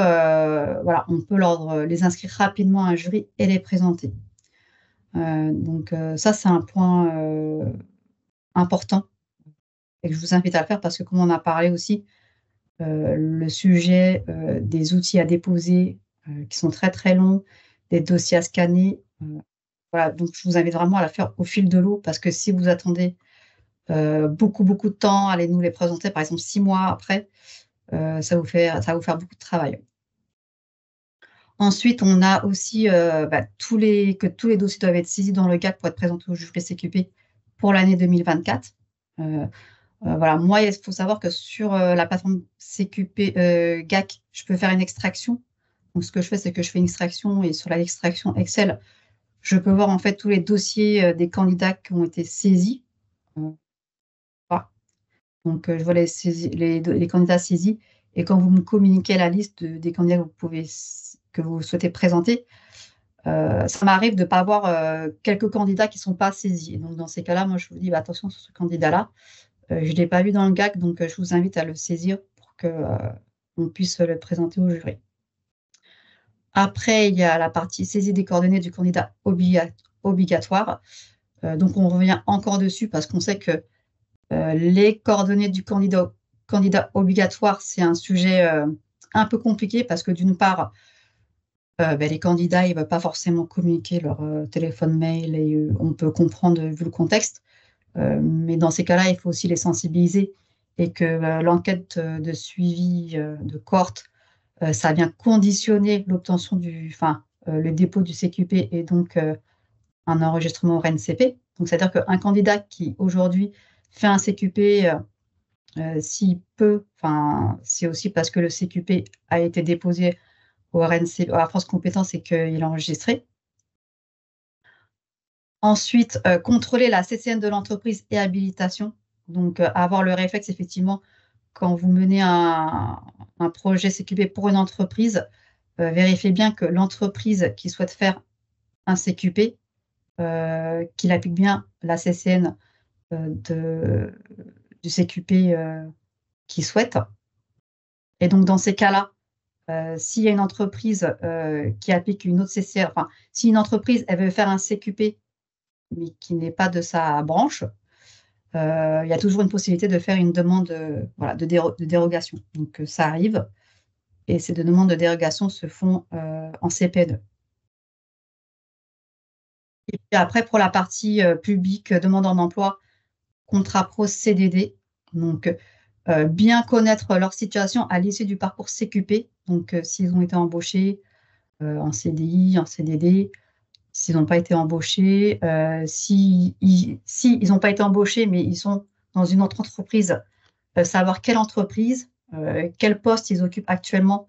les inscrire rapidement à un jury et les présenter. Donc, ça, c'est un point important et que je vous invite à le faire parce que, comme on a parlé aussi, le sujet des outils à déposer qui sont très, très longs, des dossiers à scanner, voilà, donc je vous invite vraiment à la faire au fil de l'eau parce que si vous attendez beaucoup de temps, allez nous les présenter, par exemple 6 mois après, ça va vous faire beaucoup de travail. Ensuite, on a aussi que tous les dossiers doivent être saisis dans le GAC pour être présentés au jury CQP pour l'année 2024. Voilà, moi, il faut savoir que sur la plateforme CQP GAC, je peux faire une extraction. Donc, ce que je fais, c'est que je fais une extraction et sur l'extraction Excel, je peux voir en fait tous les dossiers des candidats qui ont été saisis. Voilà. Donc, je vois les candidats saisis. Et quand vous me communiquez la liste des candidats que vous souhaitez présenter, ça m'arrive de ne pas avoir quelques candidats qui ne sont pas saisis. Et donc, dans ces cas-là, moi, je vous dis attention sur ce candidat-là. Je ne l'ai pas vu dans le GAC, donc je vous invite à le saisir pour qu'on puisse le présenter au jury. Après, il y a la partie saisie des coordonnées du candidat obligatoire. Donc, on revient encore dessus parce qu'on sait que les coordonnées du candidat obligatoire, c'est un sujet un peu compliqué parce que d'une part, les candidats, ils ne veulent pas forcément communiquer leur téléphone mail et on peut comprendre vu le contexte. Mais dans ces cas-là, il faut aussi les sensibiliser et que l'enquête de suivi de cohorte, ça vient conditionner l'obtention le dépôt du CQP et donc un enregistrement au RNCP. Donc, c'est-à-dire qu'un candidat qui aujourd'hui fait un CQP, s'il peut, c'est aussi parce que le CQP a été déposé au RNCP, à France Compétences et qu'il est enregistré. Ensuite, contrôler la CCN de l'entreprise et habilitation. Donc, avoir le réflexe, effectivement, quand vous menez un projet CQP pour une entreprise, vérifiez bien que l'entreprise qui souhaite faire un CQP, qu'il applique bien la CCN du CQP qu'il souhaite. Et donc, dans ces cas-là, s'il y a une entreprise qui applique une autre CCN, si une entreprise elle veut faire un CQP, mais qui n'est pas de sa branche, il y a toujours une possibilité de faire une demande de dérogation. Donc, ça arrive. Et ces demandes de dérogation se font en CPNE. Et puis après, pour la partie publique, demandeur d'emploi, contrat pro CDD. Donc, bien connaître leur situation à l'issue du parcours CQP. Donc, s'ils ont été embauchés en CDI, en CDD, s'ils n'ont pas été embauchés, s'ils n'ont pas été embauchés, mais ils sont dans une autre entreprise, savoir quelle entreprise, quel poste ils occupent actuellement,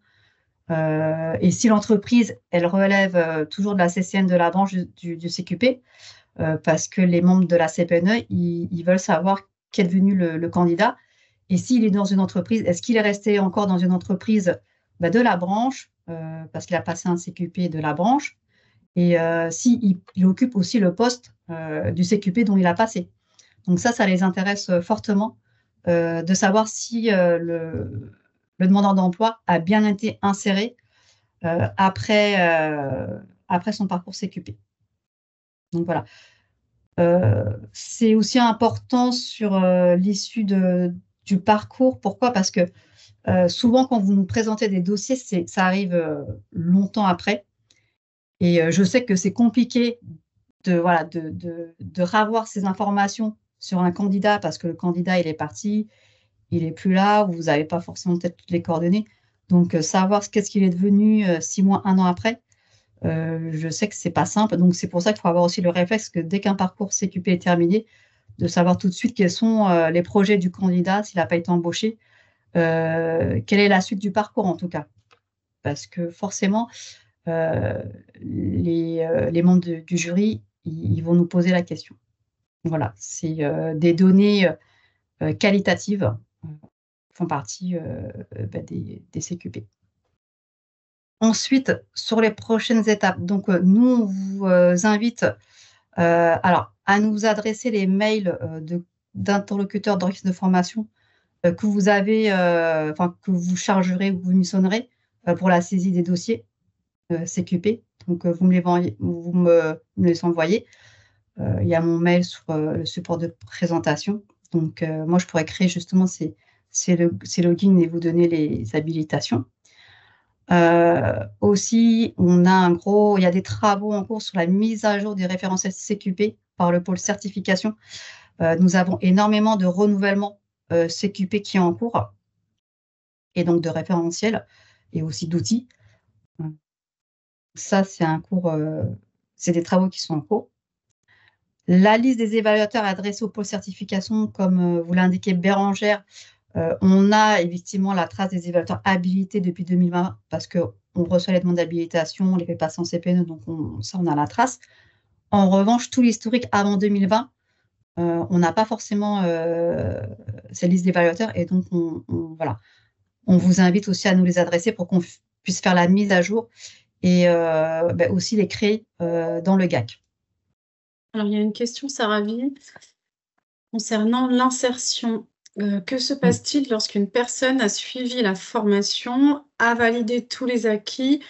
et si l'entreprise, elle relève toujours de la CCN de la branche du CQP, parce que les membres de la CPNE, ils veulent savoir qu'est devenu le candidat, et s'il est dans une entreprise, est-ce qu'il est resté encore dans une entreprise de la branche, parce qu'il a passé un CQP de la branche, et s'il occupe aussi le poste du CQP dont il a passé. Donc ça les intéresse fortement de savoir si le demandeur d'emploi a bien été inséré après son parcours CQP. Donc voilà. C'est aussi important sur l'issue du parcours. Pourquoi? Parce que souvent, quand vous nous présentez des dossiers, ça arrive longtemps après. Et je sais que c'est compliqué de revoir ces informations sur un candidat parce que le candidat, il est parti, il n'est plus là, vous n'avez pas forcément peut-être toutes les coordonnées. Donc, savoir qu'est-ce qu'il est devenu 6 mois, 1 an après, je sais que ce n'est pas simple. Donc, c'est pour ça qu'il faut avoir aussi le réflexe que dès qu'un parcours CQP est terminé, de savoir tout de suite quels sont les projets du candidat s'il n'a pas été embauché, quelle est la suite du parcours en tout cas. Parce que forcément, les membres du jury, ils vont nous poser la question. Voilà, c'est des données qualitatives font partie des CQP. Ensuite, sur les prochaines étapes, donc nous, on vous invite à nous adresser les mails d'interlocuteurs d'organismes de formation que vous avez, que vous chargerez ou vous missionnerez pour la saisie des dossiers CQP. Donc, vous me les envoyez. Il y a mon mail sur le support de présentation. Donc, moi, je pourrais créer justement ces logins et vous donner les habilitations. Aussi, il y a des travaux en cours sur la mise à jour des référentiels CQP par le pôle certification. Nous avons énormément de renouvellement CQP qui est en cours et donc de référentiels et aussi d'outils. Ça, c'est un cours, c'est des travaux qui sont en cours. La liste des évaluateurs adressés au pôle certification, comme vous l'indiquez, Bérangère, on a effectivement la trace des évaluateurs habilités depuis 2020 parce qu'on reçoit les demandes d'habilitation, on les fait passer en CPNE, donc on a la trace. En revanche, tout l'historique avant 2020, on n'a pas forcément cette liste d'évaluateurs et donc on vous invite aussi à nous les adresser pour qu'on puisse faire la mise à jour et aussi les créer dans le GAC. Alors, il y a une question, Sarah Vie, concernant l'insertion. Que se passe-t-il lorsqu'une personne a suivi la formation, a validé tous les acquis,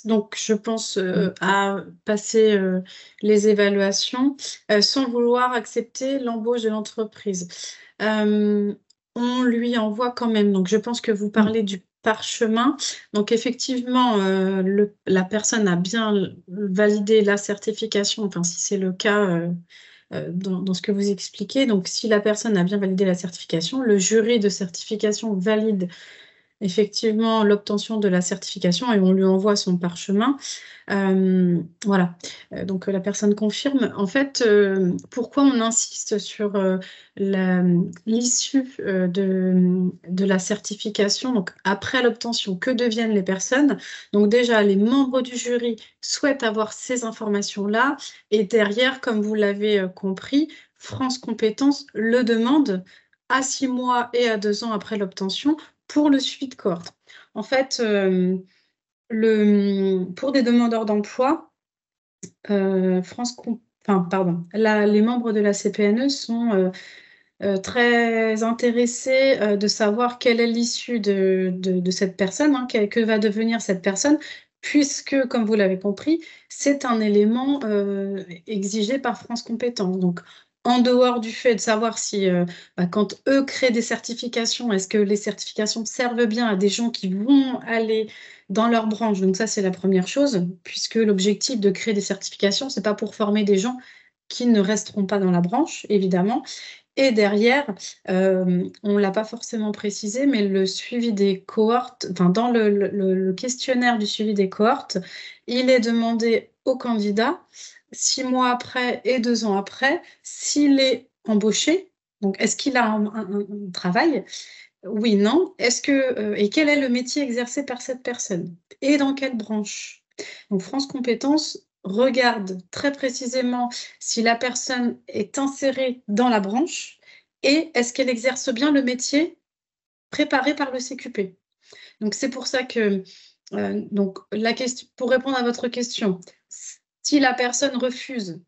donc je pense à passer les évaluations, sans vouloir accepter l'embauche de l'entreprise? On lui envoie quand même, donc je pense que vous parlez du parchemin. Donc effectivement, la personne a bien validé la certification, enfin si c'est le cas dans ce que vous expliquez. Donc si la personne a bien validé la certification, le jury de certification valide effectivement l'obtention de la certification et on lui envoie son parchemin. Voilà, donc la personne confirme. En fait, pourquoi on insiste sur l'issue de la certification, donc après l'obtention, que deviennent les personnes? Donc déjà, les membres du jury souhaitent avoir ces informations-là et derrière, comme vous l'avez compris, France Compétences le demande à 6 mois et à 2 ans après l'obtention pour le suivi de cohorte. En fait, pour des demandeurs d'emploi, les membres de la CPNE sont très intéressés de savoir quelle est l'issue de cette personne, hein, que va devenir cette personne, puisque, comme vous l'avez compris, c'est un élément exigé par France Compétences. Donc, en dehors du fait de savoir si, quand eux créent des certifications, est-ce que les certifications servent bien à des gens qui vont aller dans leur branche? Donc ça, c'est la première chose, puisque l'objectif de créer des certifications, c'est pas pour former des gens qui ne resteront pas dans la branche, évidemment. Et derrière, on ne l'a pas forcément précisé, mais le suivi des cohortes, enfin, dans le questionnaire du suivi des cohortes, il est demandé au candidat 6 mois après et 2 ans après, s'il est embauché, donc est-ce qu'il a un travail? Oui, non. Et quel est le métier exercé par cette personne? Et dans quelle branche? Donc France Compétences regarde très précisément si la personne est insérée dans la branche et est-ce qu'elle exerce bien le métier préparé par le CQP. Donc c'est pour ça que, donc, pour répondre à votre question, si la personne refuse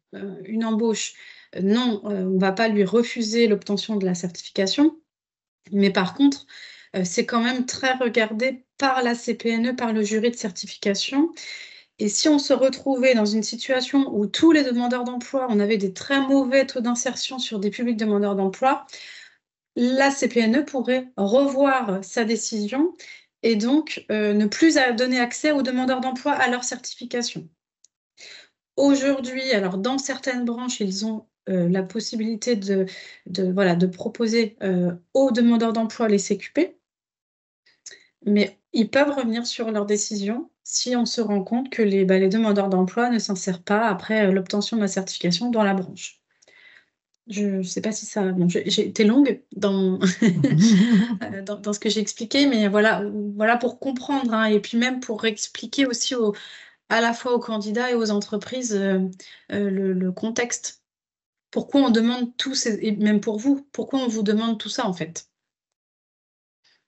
une embauche, non, on ne va pas lui refuser l'obtention de la certification, mais par contre, c'est quand même très regardé par la CPNE, par le jury de certification. Et si on se retrouvait dans une situation où tous les demandeurs d'emploi, on avait des très mauvais taux d'insertion sur des publics demandeurs d'emploi, la CPNE pourrait revoir sa décision et donc ne plus donner accès aux demandeurs d'emploi à leur certification. Aujourd'hui, alors dans certaines branches, ils ont la possibilité de proposer aux demandeurs d'emploi les CQP, mais ils peuvent revenir sur leur décision si on se rend compte que les demandeurs d'emploi ne s'insèrent pas après l'obtention de la certification dans la branche. Je ne sais pas si ça... Bon, j'ai été longue dans, dans ce que j'ai expliqué, mais voilà pour comprendre, hein, et puis même pour expliquer aussi à la fois aux candidats et aux entreprises le contexte. Pourquoi on demande tout, et même pour vous, pourquoi on vous demande tout ça en fait?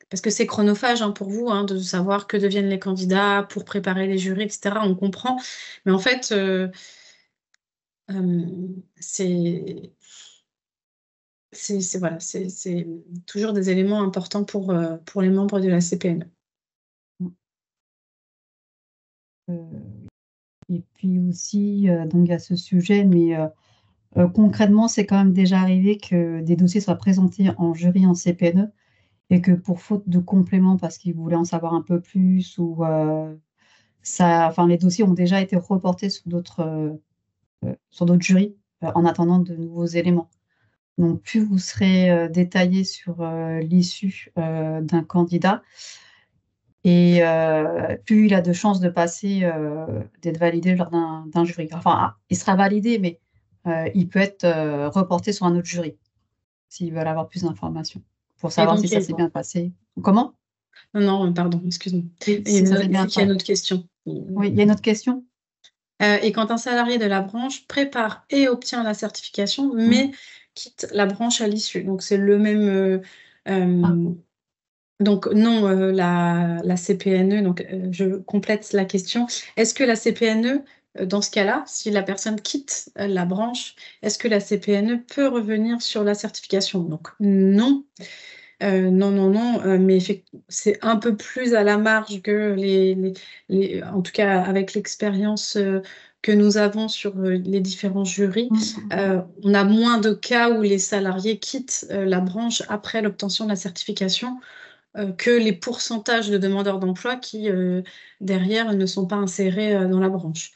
Parce que c'est chronophage, hein, pour vous, hein, de savoir que deviennent les candidats pour préparer les jurys, etc. On comprend. Mais en fait, c'est toujours des éléments importants pour les membres de la CPNE. Et puis aussi, donc à ce sujet, mais concrètement, c'est quand même déjà arrivé que des dossiers soient présentés en jury en CPNE et que pour faute de complément, parce qu'ils voulaient en savoir un peu plus, ou les dossiers ont déjà été reportés sur d'autres jurys en attendant de nouveaux éléments. Donc, plus vous serez détaillé sur l'issue d'un candidat, et plus il a de chances de passer, d'être validé lors d'un jury. Enfin, il sera validé, mais il peut être reporté sur un autre jury s'ils veulent avoir plus d'informations pour savoir si ça s'est bien passé. Comment? Non, pardon, excuse-moi. Oui, il y a une autre question. Oui, il y a une autre question. Et quand un salarié de la branche prépare et obtient la certification, mais quitte la branche à l'issue. Donc, c'est le même... Donc, non, la CPNE, donc je complète la question. Est-ce que la CPNE, dans ce cas-là, si la personne quitte la branche, est-ce que la CPNE peut revenir sur la certification? Donc, non. Non, mais c'est un peu plus à la marge que en tout cas avec l'expérience que nous avons sur les différents jurys. On a moins de cas où les salariés quittent la branche après l'obtention de la certification. que les pourcentages de demandeurs d'emploi qui, derrière, ne sont pas insérés dans la branche.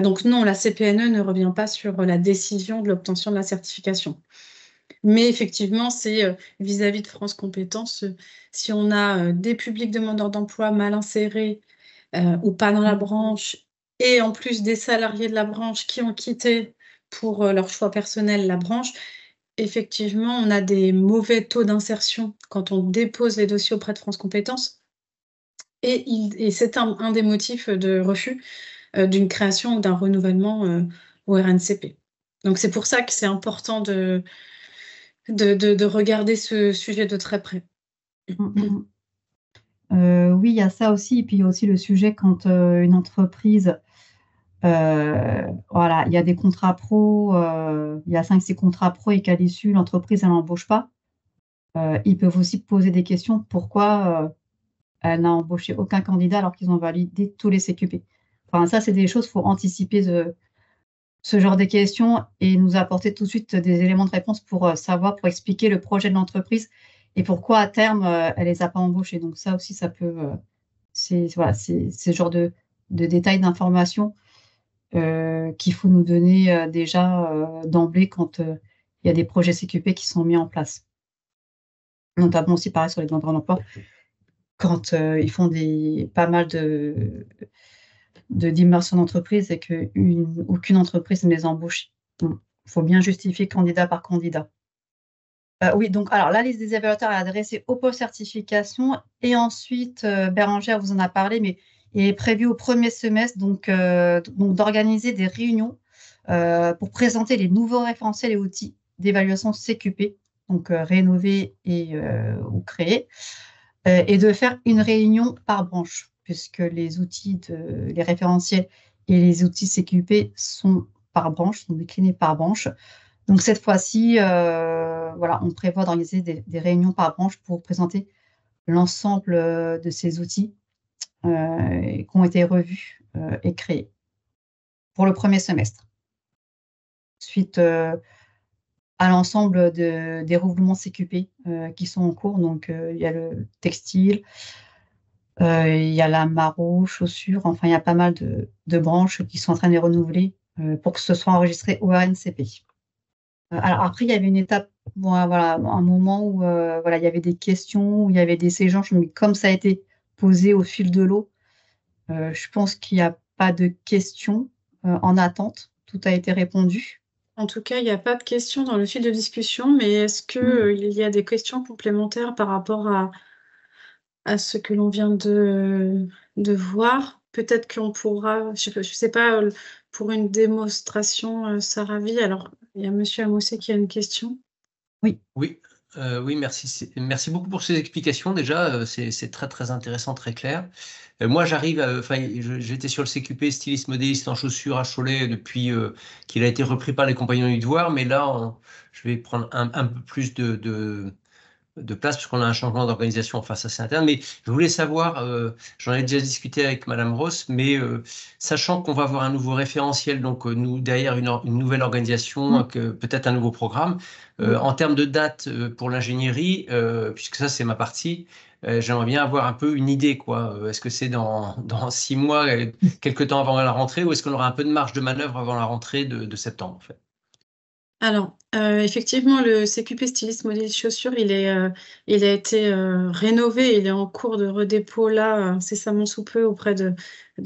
Donc non, la CPNE ne revient pas sur la décision de l'obtention de la certification. Mais effectivement, c'est vis-à-vis de France Compétences, si on a des publics demandeurs d'emploi mal insérés ou pas dans la branche, et en plus des salariés de la branche qui ont quitté pour leur choix personnel la branche, effectivement, on a des mauvais taux d'insertion quand on dépose les dossiers auprès de France Compétences. Et c'est un des motifs de refus d'une création ou d'un renouvellement au RNCP. Donc c'est pour ça que c'est important de regarder ce sujet de très près. Oui, il y a ça aussi. Et puis, il y a aussi le sujet quand une entreprise, voilà, il y a des contrats pro, il y a 5-6 contrats pro et qu'à l'issue, l'entreprise, elle n'embauche pas. Ils peuvent aussi poser des questions. Pourquoi elle n'a embauché aucun candidat alors qu'ils ont validé tous les CQP? Enfin, ça, c'est des choses, il faut anticiper ce genre de questions et nous apporter tout de suite des éléments de réponse pour savoir, pour expliquer le projet de l'entreprise et pourquoi à terme elle les a pas embauchés. Donc ça aussi, ça peut, c'est voilà, c'est ce genre de détails d'informations qu'il faut nous donner déjà d'emblée quand il y a des projets CQP qui sont mis en place. Notamment aussi pareil sur les demandeurs d'emploi, quand ils font pas mal d'immersion d'entreprise et qu'aucune entreprise ne les embauche. Il faut bien justifier candidat par candidat. Oui, donc alors la liste des évaluateurs est adressée au pôle certification et ensuite, Bérangère vous en a parlé, mais il est prévu au premier semestre donc d'organiser des réunions pour présenter les nouveaux référentiels et outils d'évaluation CQP, donc rénovés ou créés, et de faire une réunion par branche, puisque les outils, les référentiels et les outils CQP sont par branche, sont déclinés par branche. Donc cette fois-ci, voilà, on prévoit d'organiser des réunions par branche pour présenter l'ensemble de ces outils qui ont été revus et créés pour le premier semestre. Suite à l'ensemble des regroupements CQP qui sont en cours. Donc, il y a le textile, il y a la maro, chaussures, enfin, il y a pas mal de branches qui sont en train de les renouveler pour que ce soit enregistré au RNCP. Alors après, il y avait une étape, voilà, un moment où voilà, il y avait des questions, où il y avait des échanges, mais comme ça a été posé au fil de l'eau, je pense qu'il n'y a pas de questions en attente. Tout a été répondu. En tout cas, il n'y a pas de questions dans le fil de discussion, mais est-ce qu'il y a des questions complémentaires par rapport à ce que l'on vient de voir? Peut-être qu'on pourra, je ne sais pas, pour une démonstration, Saravi. Alors, il y a Monsieur Amossé qui a une question. Oui, merci. Merci beaucoup pour ces explications. Déjà, c'est très, très intéressant, très clair. Moi, j'étais sur le CQP styliste modéliste en chaussures à Cholet depuis qu'il a été repris par les Compagnons du Devoir, mais là, je vais prendre un peu plus de place puisqu'on a un changement d'organisation, enfin ça c'est interne, mais je voulais savoir, j'en ai déjà discuté avec Madame Ross, mais sachant qu'on va avoir un nouveau référentiel, donc nous derrière une nouvelle organisation, peut-être un nouveau programme, en termes de date pour l'ingénierie, puisque ça c'est ma partie, j'aimerais bien avoir un peu une idée, quoi. Est-ce que c'est dans 6 mois, quelques temps avant la rentrée, ou est-ce qu'on aura un peu de marge de manœuvre avant la rentrée de septembre en fait? Alors, effectivement, le CQP styliste modèle chaussures, il a été rénové, il est en cours de redépôt là, incessamment sous peu auprès de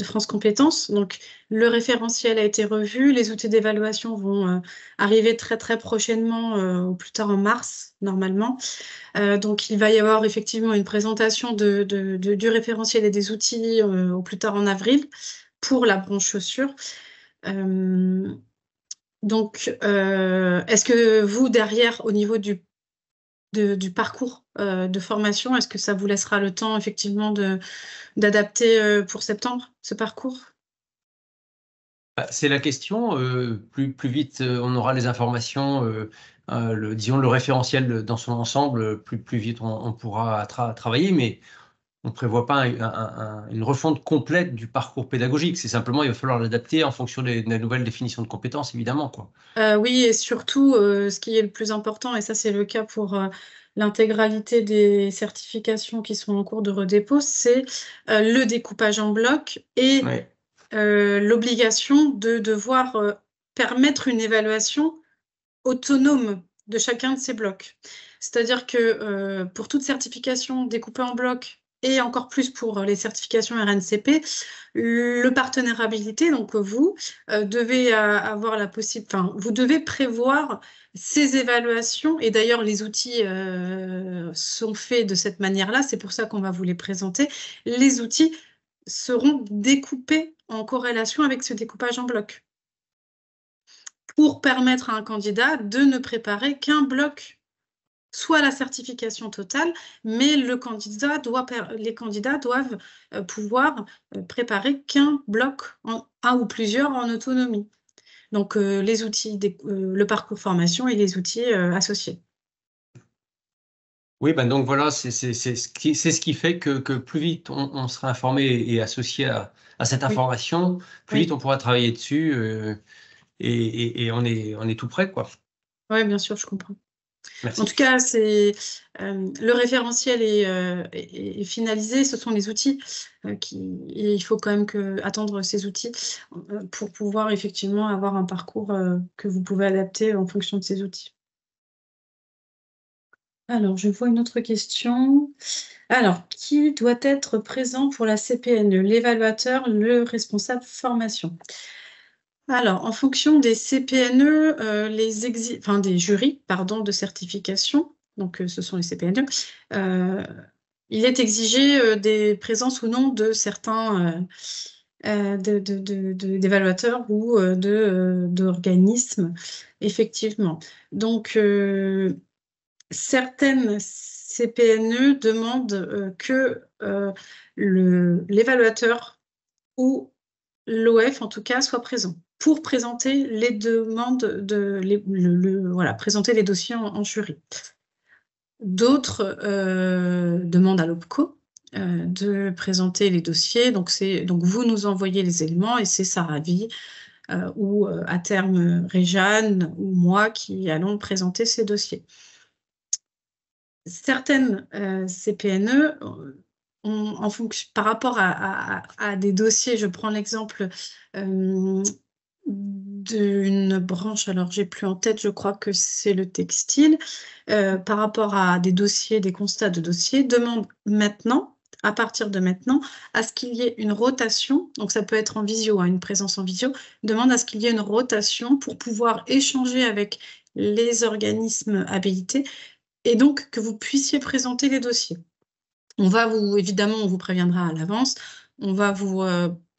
France Compétences. Donc, le référentiel a été revu, les outils d'évaluation vont arriver très très prochainement, au plus tard en mars, normalement. Donc, il va y avoir effectivement une présentation du référentiel et des outils au plus tard en avril pour la branche chaussures. Donc, est-ce que vous, derrière, au niveau du parcours de formation, est-ce que ça vous laissera le temps, effectivement, d'adapter pour septembre, ce parcours? C'est la question. Plus vite on aura les informations, disons le référentiel dans son ensemble, plus vite on pourra travailler, mais on ne prévoit pas une refonte complète du parcours pédagogique. C'est simplement, il va falloir l'adapter en fonction des nouvelles définitions de compétences, évidemment, quoi. Oui, et surtout, ce qui est le plus important, et ça c'est le cas pour l'intégralité des certifications qui sont en cours de redépôt, c'est le découpage en blocs et Ouais. l'obligation de devoir permettre une évaluation autonome de chacun de ces blocs. C'est-à-dire que pour toute certification découpée en blocs et encore plus pour les certifications RNCP, le partenaire habilité, donc vous, devez avoir la possibilité, enfin, vous devez prévoir ces évaluations, et d'ailleurs les outils sont faits de cette manière-là, c'est pour ça qu'on va vous les présenter. Les outils seront découpés en corrélation avec ce découpage en blocs, pour permettre à un candidat de ne préparer qu'un bloc, soit la certification totale, mais les candidats doivent pouvoir préparer qu'un bloc, un ou plusieurs en autonomie. Donc les outils, le parcours formation et les outils associés. Oui, ben donc voilà, c'est ce qui fait que plus vite on sera informé et associé à cette information, plus vite on pourra travailler dessus et on est tout prêt, quoi. Oui, bien sûr, je comprends. Merci. En tout cas, le référentiel est finalisé. Ce sont les outils et il faut quand même attendre ces outils pour pouvoir effectivement avoir un parcours que vous pouvez adapter en fonction de ces outils. Alors, je vois une autre question. Alors, qui doit être présent pour la CPNE? L'évaluateur, le responsable formation. Alors, en fonction des CPNE, des jurys de certification, donc ce sont les CPNE, il est exigé des présences ou non de certains d'évaluateurs ou d'organismes, effectivement. Donc, certaines CPNE demandent que l'évaluateur ou l'OF, en tout cas, soit présent pour présenter les demandes, présenter les dossiers en jury. D'autres demandent à l'OPCO de présenter les dossiers. Donc vous nous envoyez les éléments et c'est Saravi ou à terme Réjeanne ou moi qui allons présenter ces dossiers. Certaines CPNE par rapport à des dossiers, je prends l'exemple d'une branche, alors j'ai plus en tête, je crois que c'est le textile, par rapport à des dossiers, des constats de dossiers, demande maintenant, à partir de maintenant, à ce qu'il y ait une rotation, donc ça peut être en visio, une présence en visio, demande à ce qu'il y ait une rotation pour pouvoir échanger avec les organismes habilités et donc que vous puissiez présenter les dossiers. Évidemment, on vous préviendra à l'avance, on va vous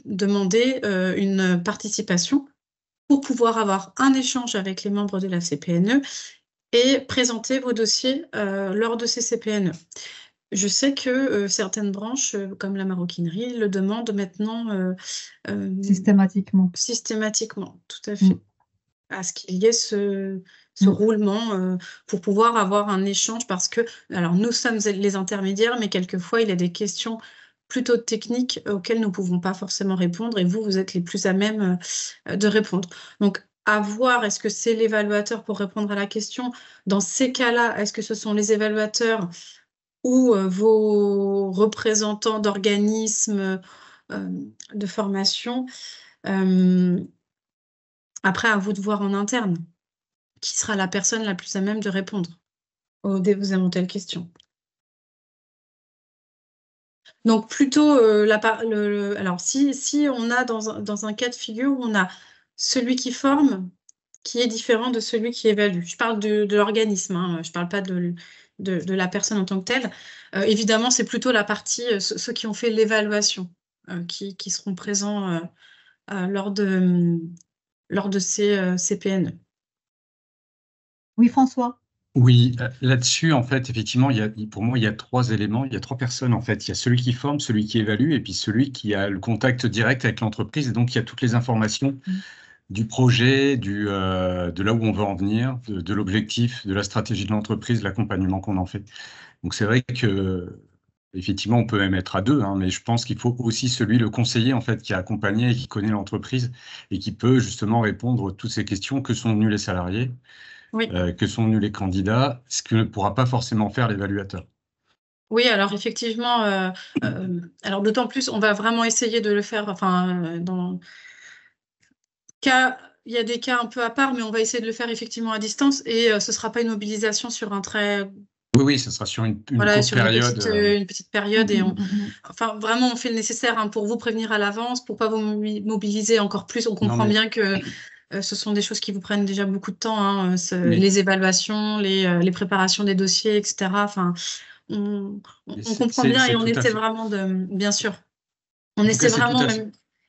demander une participation pour pouvoir avoir un échange avec les membres de la CPNE et présenter vos dossiers lors de ces CPNE. Je sais que certaines branches, comme la maroquinerie, le demandent maintenant systématiquement. Systématiquement, tout à fait. À ce qu'il y ait ce roulement pour pouvoir avoir un échange parce que, alors nous sommes les intermédiaires, mais quelquefois il y a des questions plutôt techniques auxquelles nous ne pouvons pas forcément répondre et vous êtes les plus à même de répondre. Donc, à voir, est-ce que c'est l'évaluateur pour répondre à la question? Dans ces cas-là, est-ce que ce sont les évaluateurs ou vos représentants d'organismes de formation? Après, à vous de voir en interne qui sera la personne la plus à même de répondre aux éventuelles questions. Donc, plutôt, alors, si on a dans un cas de figure où on a celui qui forme qui est différent de celui qui évalue. Je parle de l'organisme, hein, je ne parle pas de la personne en tant que telle. Évidemment, c'est plutôt la partie, ceux qui ont fait l'évaluation qui seront présents lors de ces CPNE. Oui, François. Oui, là-dessus, en fait, effectivement, pour moi, il y a 3 éléments, il y a 3 personnes, en fait. Il y a celui qui forme, celui qui évalue, et puis celui qui a le contact direct avec l'entreprise, et donc il y a toutes les informations du projet, de là où on veut en venir, de l'objectif, de la stratégie de l'entreprise, l'accompagnement qu'on en fait. Donc c'est vrai que effectivement, on peut même être à 2, hein, mais je pense qu'il faut aussi le conseiller, en fait, qui a accompagné et qui connaît l'entreprise et qui peut justement répondre à toutes ces questions. Que sont venus les salariés? Oui. Que sont venus les candidats, ce que ne pourra pas forcément faire l'évaluateur. Oui, alors effectivement, alors d'autant plus, on va vraiment essayer de le faire, enfin, il y a des cas un peu à part, mais on va essayer de le faire effectivement à distance et ce ne sera pas une mobilisation sur un très... Oui, ce sera sur une Voilà, courte sur période. une petite période et enfin, vraiment, on fait le nécessaire hein, pour vous prévenir à l'avance, pour pas vous mobiliser encore plus. On comprend bien que ce sont des choses qui vous prennent déjà beaucoup de temps, hein, les évaluations, les préparations des dossiers, etc. Enfin, on comprend bien et on essaie vraiment de... Bien sûr. On essaie vraiment,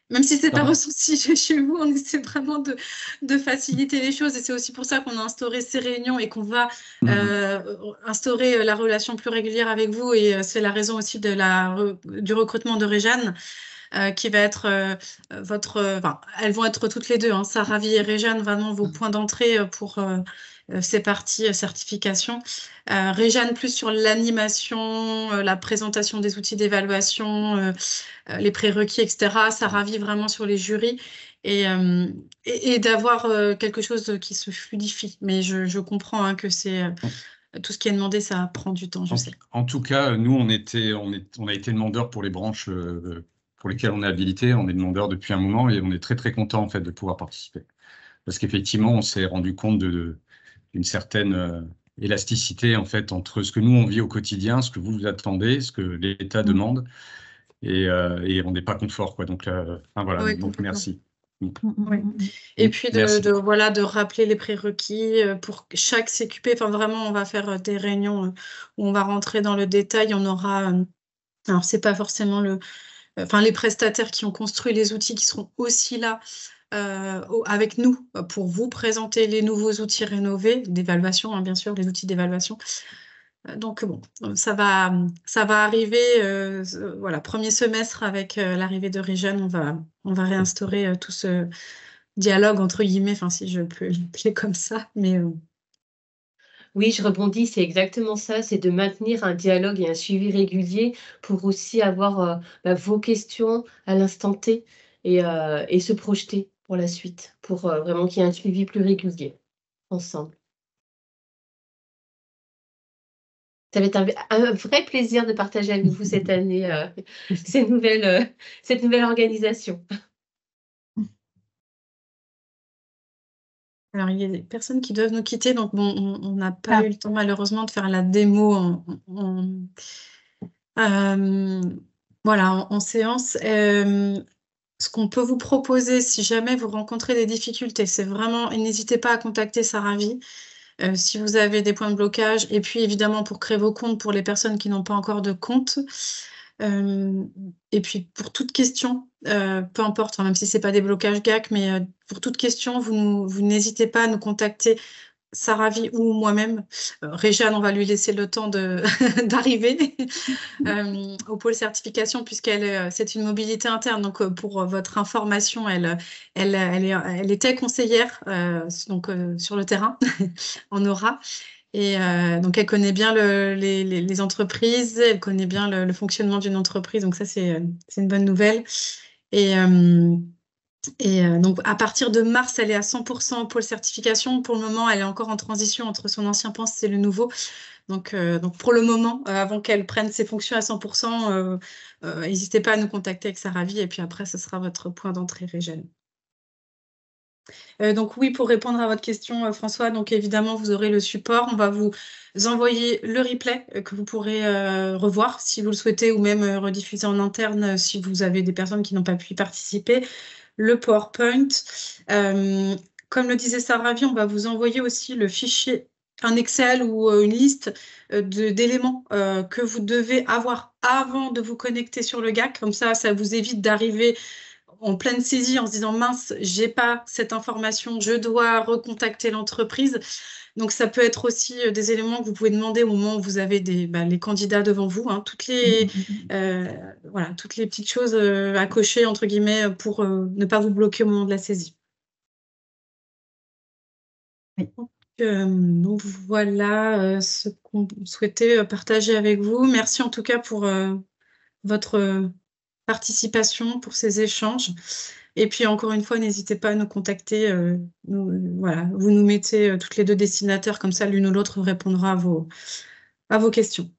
même si c'est pas ressenti chez vous, on essaie vraiment de faciliter les choses. Et c'est aussi pour ça qu'on a instauré ces réunions et qu'on va instaurer la relation plus régulière avec vous. Et c'est la raison aussi du recrutement de Réjeanne, qui va être elles vont être toutes les deux, hein, Saravi et Réjeanne, vraiment vos points d'entrée pour ces parties certification. Réjeanne plus sur l'animation, la présentation des outils d'évaluation, les prérequis, etc. Saravi vraiment sur les jurys et d'avoir quelque chose qui se fluidifie. Mais je comprends hein, que c'est tout ce qui est demandé, ça prend du temps, je sais. En tout cas, nous, on a été demandeurs pour les branches pour lesquelles on est habilité. On est demandeurs depuis un moment et on est très, très content en fait, de pouvoir participer. Parce qu'effectivement, on s'est rendu compte d'une certaine élasticité en fait, entre ce que nous, on vit au quotidien, ce que vous attendez, ce que l'État demande. Et on n'est pas confort. Quoi. Donc, voilà, oui, donc merci. Oui. Et puis de rappeler les prérequis pour chaque CQP. Enfin, vraiment, on va faire des réunions où on va rentrer dans le détail. On aura, alors c'est pas forcément les prestataires qui ont construit les outils qui seront aussi là avec nous pour vous présenter les nouveaux outils rénovés d'évaluation, hein, bien sûr, les outils d'évaluation. Donc bon, ça va arriver, voilà, premier semestre avec l'arrivée de Réjeanne, on va réinstaurer tout ce dialogue entre guillemets, enfin si je peux l'appeler comme ça, mais oui, je rebondis, c'est exactement ça, c'est de maintenir un dialogue et un suivi régulier pour aussi avoir vos questions à l'instant T et se projeter pour la suite, pour vraiment qu'il y ait un suivi plus régulier ensemble. Ça va être un vrai plaisir de partager avec vous cette année cette nouvelle organisation. Alors, il y a des personnes qui doivent nous quitter, donc bon, on n'a pas eu le temps malheureusement de faire la démo en séance. Ce qu'on peut vous proposer, si jamais vous rencontrez des difficultés, c'est vraiment, n'hésitez pas à contacter Saravi si vous avez des points de blocage. Et puis, évidemment, pour créer vos comptes pour les personnes qui n'ont pas encore de compte. Et puis, pour toute question, peu importe, même si ce n'est pas des blocages GAC, mais pour toute question, vous n'hésitez pas à nous contacter, Saravi ou moi-même. Réjeanne, on va lui laisser le temps d'arriver au pôle certification c'est une mobilité interne. Donc, pour votre information, elle était conseillère donc, sur le terrain en aura. Et donc, elle connaît bien les entreprises, elle connaît bien le fonctionnement d'une entreprise. Donc, ça, c'est une bonne nouvelle. Et donc, à partir de mars, elle est à 100% pôle certification. Pour le moment, elle est encore en transition entre son ancien poste et le nouveau. Donc pour le moment, avant qu'elle prenne ses fonctions à 100%, n'hésitez pas à nous contacter avec Saravi. Et puis après, ce sera votre point d'entrée, Réjeanne. Donc oui, pour répondre à votre question, François, donc évidemment, vous aurez le support. On va vous envoyer le replay que vous pourrez revoir si vous le souhaitez ou même rediffuser en interne si vous avez des personnes qui n'ont pas pu y participer. Le PowerPoint. Comme le disait Saravi, on va vous envoyer aussi le fichier, un Excel ou une liste d'éléments que vous devez avoir avant de vous connecter sur le GAC. Comme ça vous évite d'arriver en pleine saisie en se disant « mince, j'ai pas cette information, je dois recontacter l'entreprise ». Donc, ça peut être aussi des éléments que vous pouvez demander au moment où vous avez les candidats devant vous. Hein, toutes les petites choses à cocher, entre guillemets, pour ne pas vous bloquer au moment de la saisie. Donc, voilà ce qu'on souhaitait partager avec vous. Merci en tout cas pour votre participation, pour ces échanges. Et puis, encore une fois, n'hésitez pas à nous contacter. Voilà, vous nous mettez toutes les deux destinataires, comme ça, l'une ou l'autre répondra à vos questions.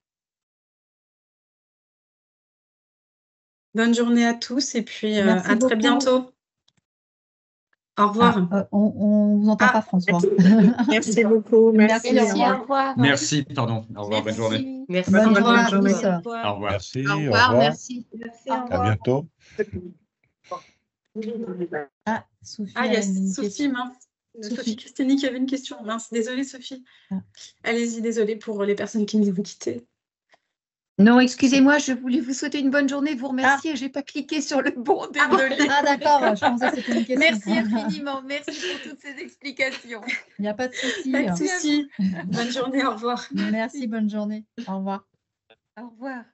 Bonne journée à tous et puis Merci à très beaucoup. bientôt. Au revoir. On ne vous entend pas, François. Merci beaucoup. Merci, Merci. au revoir. Au revoir. Merci, pardon. Au revoir, bonne journée. Merci. Bonne journée à journée. tous. Au revoir. Merci, Au au revoir, revoir. merci. Merci, À bientôt. Ah, Sophie Ah, il y a avait une Sophie, question. mince. Sophie. Sophie Castini qui avait une question. Mince, désolée Sophie. Ah. Allez-y, désolée pour les personnes qui nous ont quittés. Non, excusez-moi, je voulais vous souhaiter une bonne journée, vous remercier. Je n'ai pas cliqué sur le bon, désolé. Ah, d'accord, je pensais que c'était une question. Merci infiniment, merci pour toutes ces explications. Il n'y a pas de souci. Pas de souci. Bonne journée, au revoir. Merci, bonne journée. Au revoir. Au revoir.